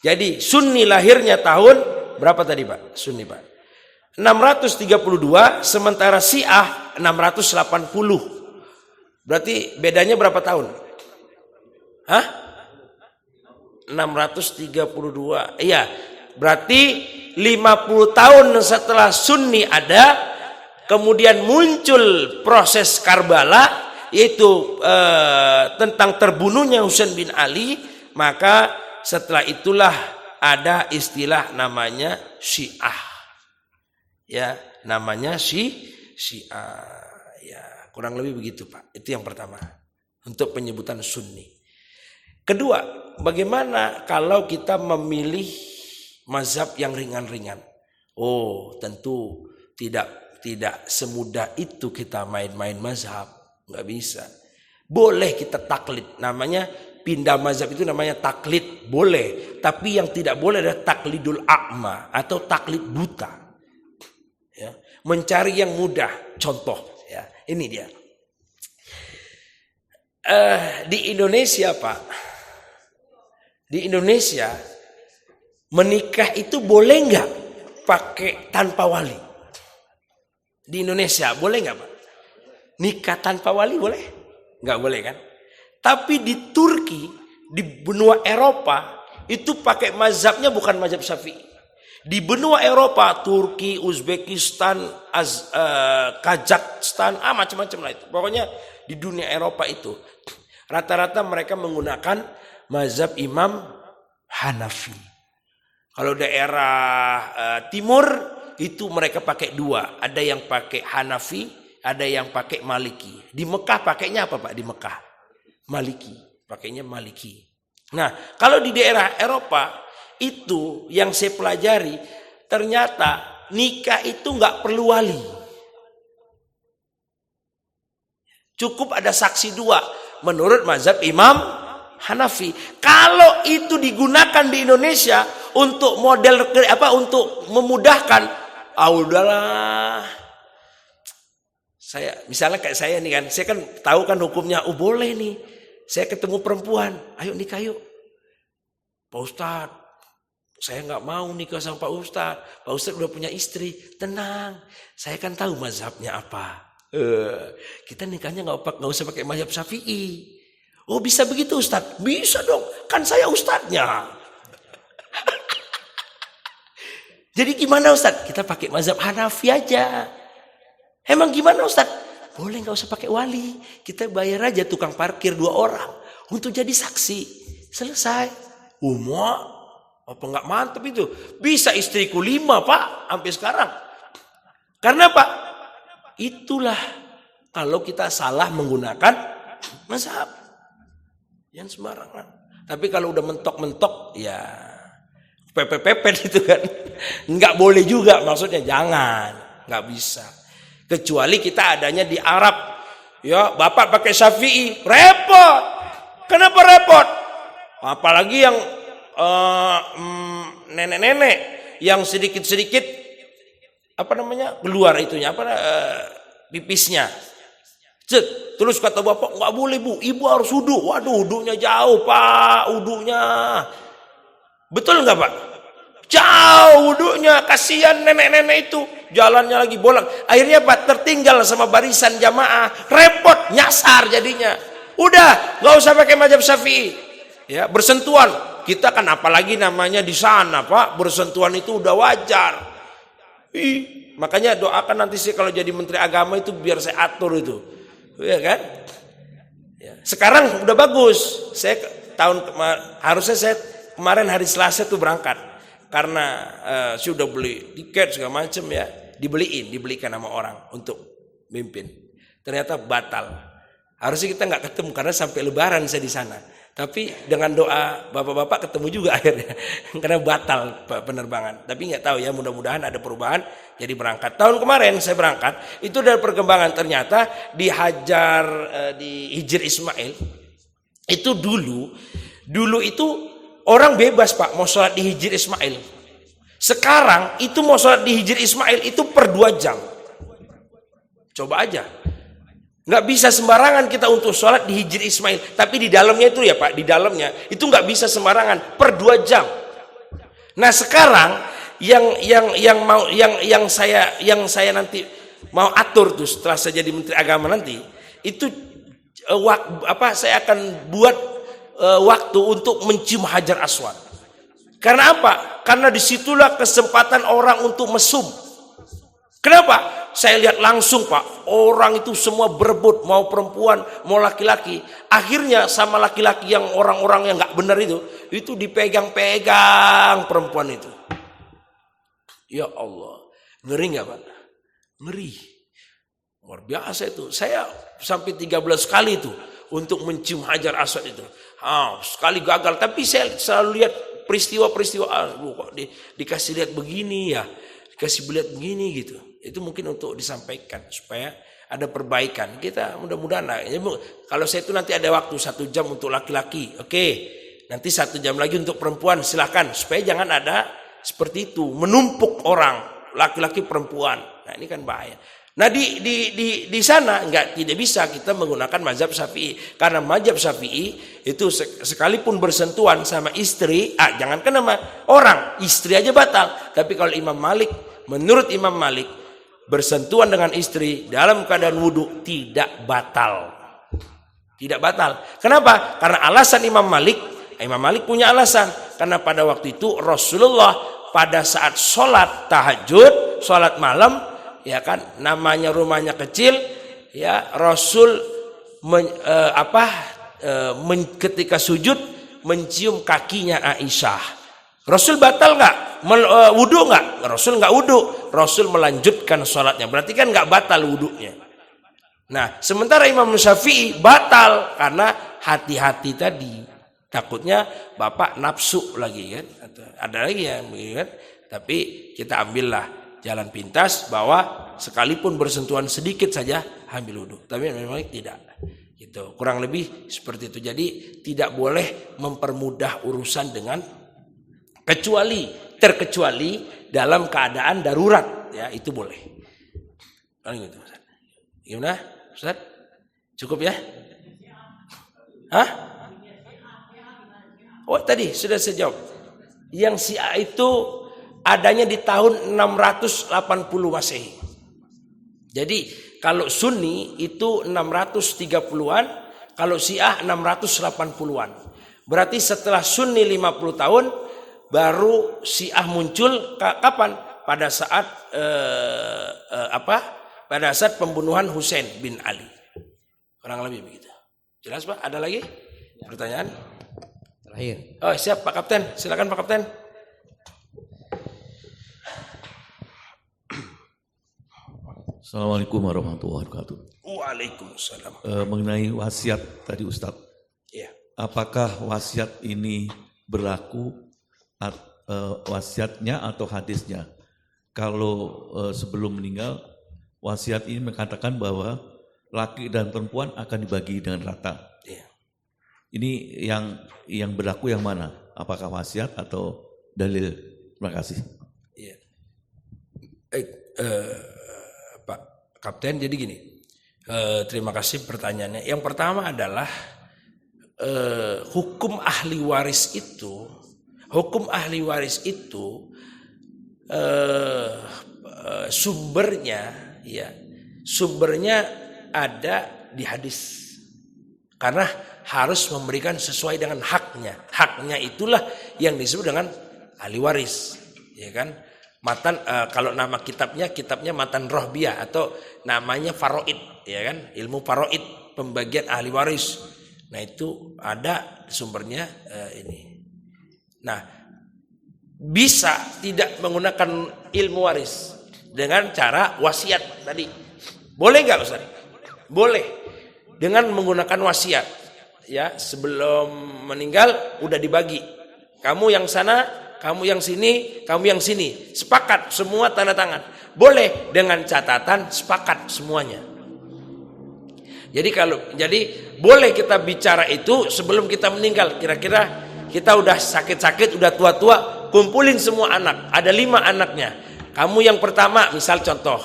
Jadi Sunni lahirnya tahun berapa tadi Pak? Sunni Pak 632, sementara Syiah 680. Berarti bedanya berapa tahun? Hah? 632. Iya, berarti 50 tahun setelah Sunni ada, kemudian muncul proses Karbala, yaitu tentang terbunuhnya Husain bin Ali. Maka setelah itulah ada istilah namanya Syiah. Ya, namanya Syiah. Ya, kurang lebih begitu Pak. Itu yang pertama untuk penyebutan Sunni. Kedua, bagaimana kalau kita memilih mazhab yang ringan-ringan? Oh, tentu tidak semudah itu kita main-main mazhab. Nggak bisa. Boleh kita taklid. Namanya pindah mazhab itu namanya taklid. Boleh. Tapi yang tidak boleh adalah taklidul a'ma atau taklid buta. Ya. Mencari yang mudah. Contoh. Ya. Ini dia. Di Indonesia Pak. Di Indonesia menikah itu boleh nggak pakai tanpa wali? Di Indonesia boleh nggak Pak? Nikah tanpa wali boleh? Nggak boleh kan? Tapi di Turki, di benua Eropa, itu pakai mazhabnya bukan mazhab Syafi'i. Di benua Eropa, Turki, Uzbekistan, Kazakhstan, macam-macam lah itu. Pokoknya di dunia Eropa itu, rata-rata mereka menggunakan mazhab Imam Hanafi. Kalau daerah timur, itu mereka pakai dua. Ada yang pakai Hanafi, ada yang pakai Maliki. Di Mekah pakainya apa Pak? Di Mekah Maliki, pakainya Maliki. Nah, kalau di daerah Eropa itu yang saya pelajari, ternyata nikah itu nggak perlu wali. Cukup ada saksi dua menurut mazhab Imam Hanafi. Kalau itu digunakan di Indonesia untuk model untuk memudahkan, udahlah. Saya misalnya kayak saya nih kan, saya kan tahu kan hukumnya. Boleh nih, saya ketemu perempuan, ayo nikah yuk. Pak Ustadz, saya nggak mau nikah sama Pak Ustadz. Pak Ustadz udah punya istri. Tenang, saya kan tahu mazhabnya apa. Kita nikahnya nggak usah pakai mazhab Syafi'i. Oh bisa begitu Ustadz? Bisa dong, kan saya ustadznya. Jadi gimana Ustadz? Kita pakai mazhab Hanafi aja. Emang gimana Ustadz? Boleh nggak usah pakai wali. Kita bayar aja tukang parkir 2 orang untuk jadi saksi. Selesai. Umar, apa nggak mantep itu? Bisa istriku 5 Pak, sampai sekarang. Karena Pak, itulah kalau kita salah menggunakan mazhab. Yang sembarangan. Tapi kalau udah mentok-mentok, ya pepet-pepet itu kan. Nggak boleh juga, maksudnya jangan. Nggak bisa. Kecuali kita adanya di Arab. Ya, Bapak pakai Syafi'i. Repot. Kenapa repot? Apalagi yang nenek-nenek yang sedikit-sedikit keluar itunya pipisnya. Terus kata bapak, nggak boleh bu, ibu harus wudhu. Waduh, wudhunya jauh Pak, wudhunya. Betul nggak Pak? Jauh wudhunya, kasihan nenek-nenek itu. Jalannya lagi bolak. Akhirnya Pak tertinggal sama barisan jamaah. Repot, nyasar jadinya. Udah, nggak usah pakai mazhab Syafi'i. Ya, bersentuhan. Kita kan apalagi namanya di sana Pak, bersentuhan itu udah wajar. Makanya doakan nanti sih kalau jadi menteri agama itu biar saya atur itu. Ya kan? Ya. Sekarang udah bagus. Saya harusnya saya kemarin hari Selasa tuh berangkat karena saya udah beli tiket segala macam ya, dibelikan sama orang untuk mimpin. Ternyata batal. Harusnya kita nggak ketemu karena sampai Lebaran saya di sana. Tapi dengan doa bapak-bapak ketemu juga akhirnya karena batal penerbangan. Tapi nggak tahu ya, mudah-mudahan ada perubahan jadi berangkat. Tahun kemarin saya berangkat itu dari perkembangan, ternyata di Hijr Ismail itu dulu itu orang bebas Pak mau sholat di Hijr Ismail. Sekarang itu mau sholat di Hijr Ismail itu per 2 jam. Coba aja. Nggak bisa sembarangan kita untuk sholat di Hijr Ismail. Tapi di dalamnya itu ya Pak, di dalamnya itu nggak bisa sembarangan per 2 jam. Nah sekarang yang saya nanti mau atur tuh setelah saya jadi Menteri Agama nanti itu saya akan buat waktu untuk mencium Hajar Aswad. Karena apa? Karena disitulah kesempatan orang untuk mesum. Kenapa? Saya lihat langsung Pak, orang itu semua berebut, mau perempuan, mau laki-laki. Akhirnya sama laki-laki yang orang-orang yang nggak benar itu dipegang-pegang perempuan itu. Ya Allah, ngeri nggak Pak? Ngeri, luar biasa itu. Saya sampai 13 kali itu untuk mencium Hajar Aswad itu. Sekali gagal, tapi saya selalu lihat peristiwa-peristiwa. Kok dikasih lihat begini ya, dikasih lihat begini gitu. Itu mungkin untuk disampaikan supaya ada perbaikan. Kita mudah-mudahan kalau saya itu nanti ada waktu 1 jam untuk laki-laki, oke. Nanti 1 jam lagi untuk perempuan, silahkan. Supaya jangan ada seperti itu, menumpuk orang laki-laki perempuan. Nah ini kan bahaya. Nah di sana tidak bisa kita menggunakan mazhab Syafi'i, karena mazhab Syafi'i itu sekalipun bersentuhan sama istri, jangankan sama orang, istri aja batal. Tapi kalau menurut Imam Malik bersentuhan dengan istri dalam keadaan wudhu tidak batal. Tidak batal. Kenapa? Karena alasan Imam Malik punya alasan. Karena pada waktu itu Rasulullah pada saat sholat tahajud, sholat malam, ya kan, namanya rumahnya kecil, ya Rasul ketika sujud mencium kakinya Aisyah. Rasul batal nggak? Wudhu nggak? Rasul nggak wudhu. Rasul melanjutkan sholatnya. Berarti kan nggak batal wudhunya. Nah, sementara Imam Syafi'i batal karena hati-hati tadi. Takutnya bapak nafsu lagi kan? Atau ada lagi yang kan? Tapi kita ambillah jalan pintas bahwa sekalipun bersentuhan sedikit saja ambil wudhu. Tapi memang tidak. Gitu. Kurang lebih seperti itu. Jadi tidak boleh mempermudah urusan dengan terkecuali dalam keadaan darurat, ya itu boleh. Gitu, Ustaz. Gimana, Ustaz? Cukup ya? Hah? Oh tadi sudah saya jawab. Yang Syiah itu adanya di tahun 680 Masehi. Jadi kalau Sunni itu 630-an, kalau Syiah 680-an. Berarti setelah Sunni 50 tahun baru Syiah muncul kapan? Pada saat Pada saat pembunuhan Husain bin Ali. Kurang lebih begitu. Jelas Pak? Ada lagi pertanyaan? Terakhir. Oh siap Pak Kapten, silakan Pak Kapten. Assalamualaikum warahmatullahi wabarakatuh. Waalaikumsalam. Mengenai wasiat tadi Ustadz, Iya. apakah wasiat ini berlaku wasiatnya atau hadisnya? Kalau sebelum meninggal, wasiat ini mengatakan bahwa laki dan perempuan akan dibagi dengan rata. Iya. Ini yang berlaku yang mana? Apakah wasiat atau dalil? Terima kasih. Iya. Pak Kapten, jadi gini. Terima kasih pertanyaannya. Yang pertama adalah hukum ahli waris itu sumbernya ada di hadis. Karena harus memberikan sesuai dengan haknya. Haknya itulah yang disebut dengan ahli waris, ya kan? Kalau nama kitabnya Matan Rohbiyah atau namanya Faraid, ya kan? Ilmu Faraid, pembagian ahli waris. Nah, itu ada sumbernya ini. Nah, bisa tidak menggunakan ilmu waris dengan cara wasiat tadi. Boleh nggak Ustaz? Boleh. Dengan menggunakan wasiat. Ya, sebelum meninggal udah dibagi. Kamu yang sana, kamu yang sini, kamu yang sini. Sepakat semua tanda tangan. Boleh dengan catatan sepakat semuanya. Jadi boleh kita bicara itu sebelum kita meninggal. Kira-kira kita udah sakit-sakit, udah tua-tua, kumpulin semua anak. Ada 5 anaknya. Kamu yang pertama, misal contoh,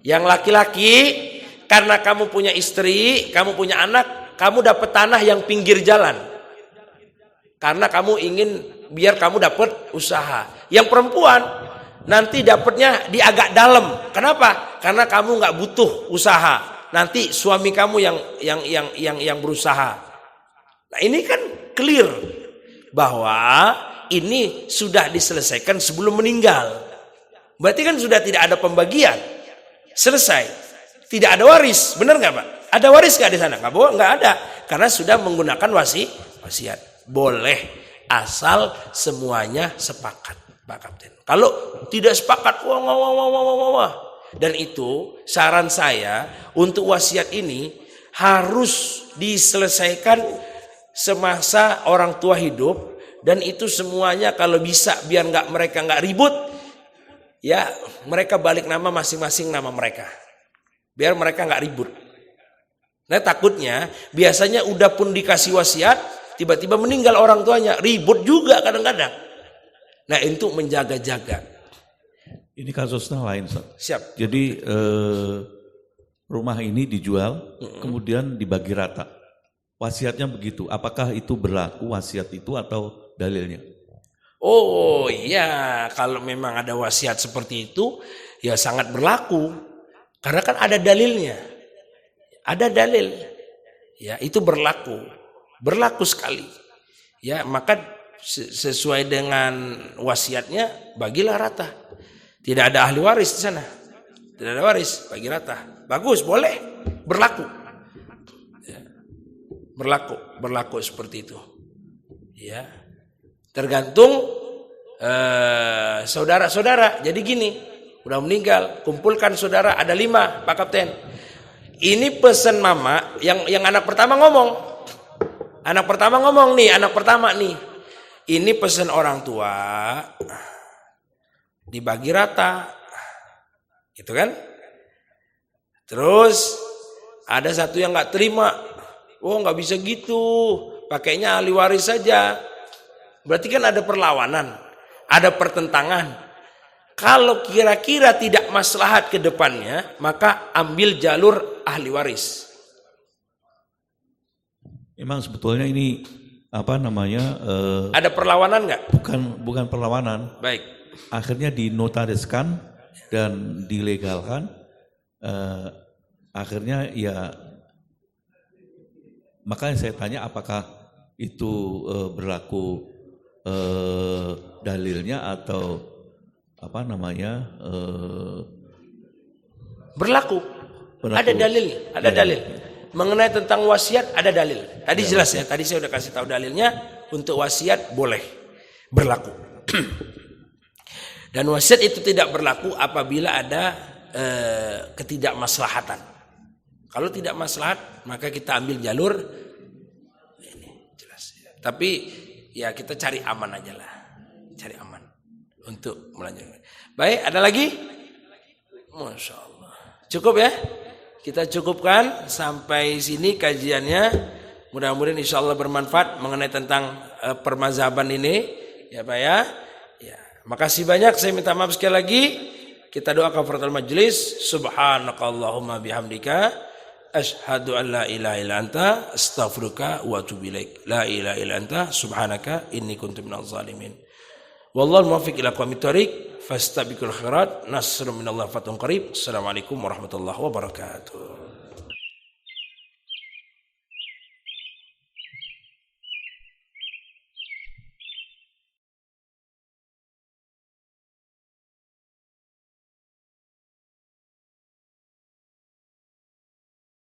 yang laki-laki, karena kamu punya istri, kamu punya anak, kamu dapat tanah yang pinggir jalan. Karena kamu ingin biar kamu dapat usaha. Yang perempuan nanti dapatnya di agak dalam. Kenapa? Karena kamu nggak butuh usaha. Nanti suami kamu yang berusaha. Nah, ini kan clear bahwa ini sudah diselesaikan sebelum meninggal. Berarti kan sudah tidak ada pembagian. Selesai. Tidak ada waris, benar nggak Pak? Ada waris nggak di sana? Nggak ada, karena sudah menggunakan wasiat. Boleh, asal semuanya sepakat, Pak Kapten. Kalau tidak sepakat, wah. Dan itu saran saya untuk wasiat ini harus diselesaikan semasa orang tua hidup, dan itu semuanya kalau bisa biar mereka nggak ribut, ya mereka balik nama masing-masing nama mereka. Biar mereka nggak ribut. Nah, takutnya biasanya udah pun dikasih wasiat, tiba-tiba meninggal orang tuanya, ribut juga kadang-kadang. Nah, itu menjaga-jaga. Ini kasusnya lain, Ustaz. Siap. Jadi rumah ini dijual, kemudian dibagi rata. Wasiatnya begitu. Apakah itu berlaku wasiat itu atau dalilnya? Oh iya, kalau memang ada wasiat seperti itu, ya sangat berlaku. Karena kan ada dalilnya. Ada dalil. Ya, itu berlaku. Berlaku sekali. Ya, maka sesuai dengan wasiatnya bagilah rata. Tidak ada ahli waris di sana. Tidak ada waris, bagi rata. Bagus, boleh. Berlaku. Ya. Berlaku seperti itu. Ya. Tergantung saudara-saudara. Jadi gini, udah meninggal, kumpulkan saudara, ada 5 Pak Kapten. Ini pesan mama, yang anak pertama ngomong. Anak pertama nih. Ini pesan orang tua, dibagi rata. Gitu kan? Terus ada satu yang nggak terima. Oh, nggak bisa gitu, pakainya ahli waris saja. Berarti kan ada perlawanan, ada pertentangan. Kalau kira-kira tidak maslahat ke depannya, maka ambil jalur ahli waris. Memang sebetulnya ini Ada perlawanan nggak? bukan perlawanan. Baik. Akhirnya dinotariskan dan dilegalkan. Akhirnya ya, makanya saya tanya apakah itu berlaku dalilnya atau Berlaku. Ada dalil, dalil. Mengenai tentang wasiat ada dalil. Tadi jelas ya, tadi saya udah kasih tahu dalilnya. Untuk wasiat boleh berlaku. Dan wasiat itu tidak berlaku apabila ada ketidakmaslahatan. Kalau tidak maslahat, maka kita ambil jalur ini jelas. Tapi ya kita cari aman aja lah, cari aman untuk melanjutkan. Baik, ada lagi? Masya Allah. Cukup ya? Kita cukupkan sampai sini kajiannya. Mudah-mudahan insya Allah bermanfaat mengenai tentang permazhaban ini. Ya Pak ya. Ya. Makasih banyak. Saya minta maaf sekali lagi. Kita doa kafaratul majlis. Subhanakallahumma bihamdika. Ashhadu an la ilaha illa anta. Astaghfiruka wa atubu ilaik. La ilaha illa anta. Subhanaka inni kuntu minaz zalimin. Wallahu muwaffiq ila aqwamit thoriq. Fastabiqul khairat. Nasrun minallahi fatun qarib. Assalamualaikum warahmatullahi wabarakatuh.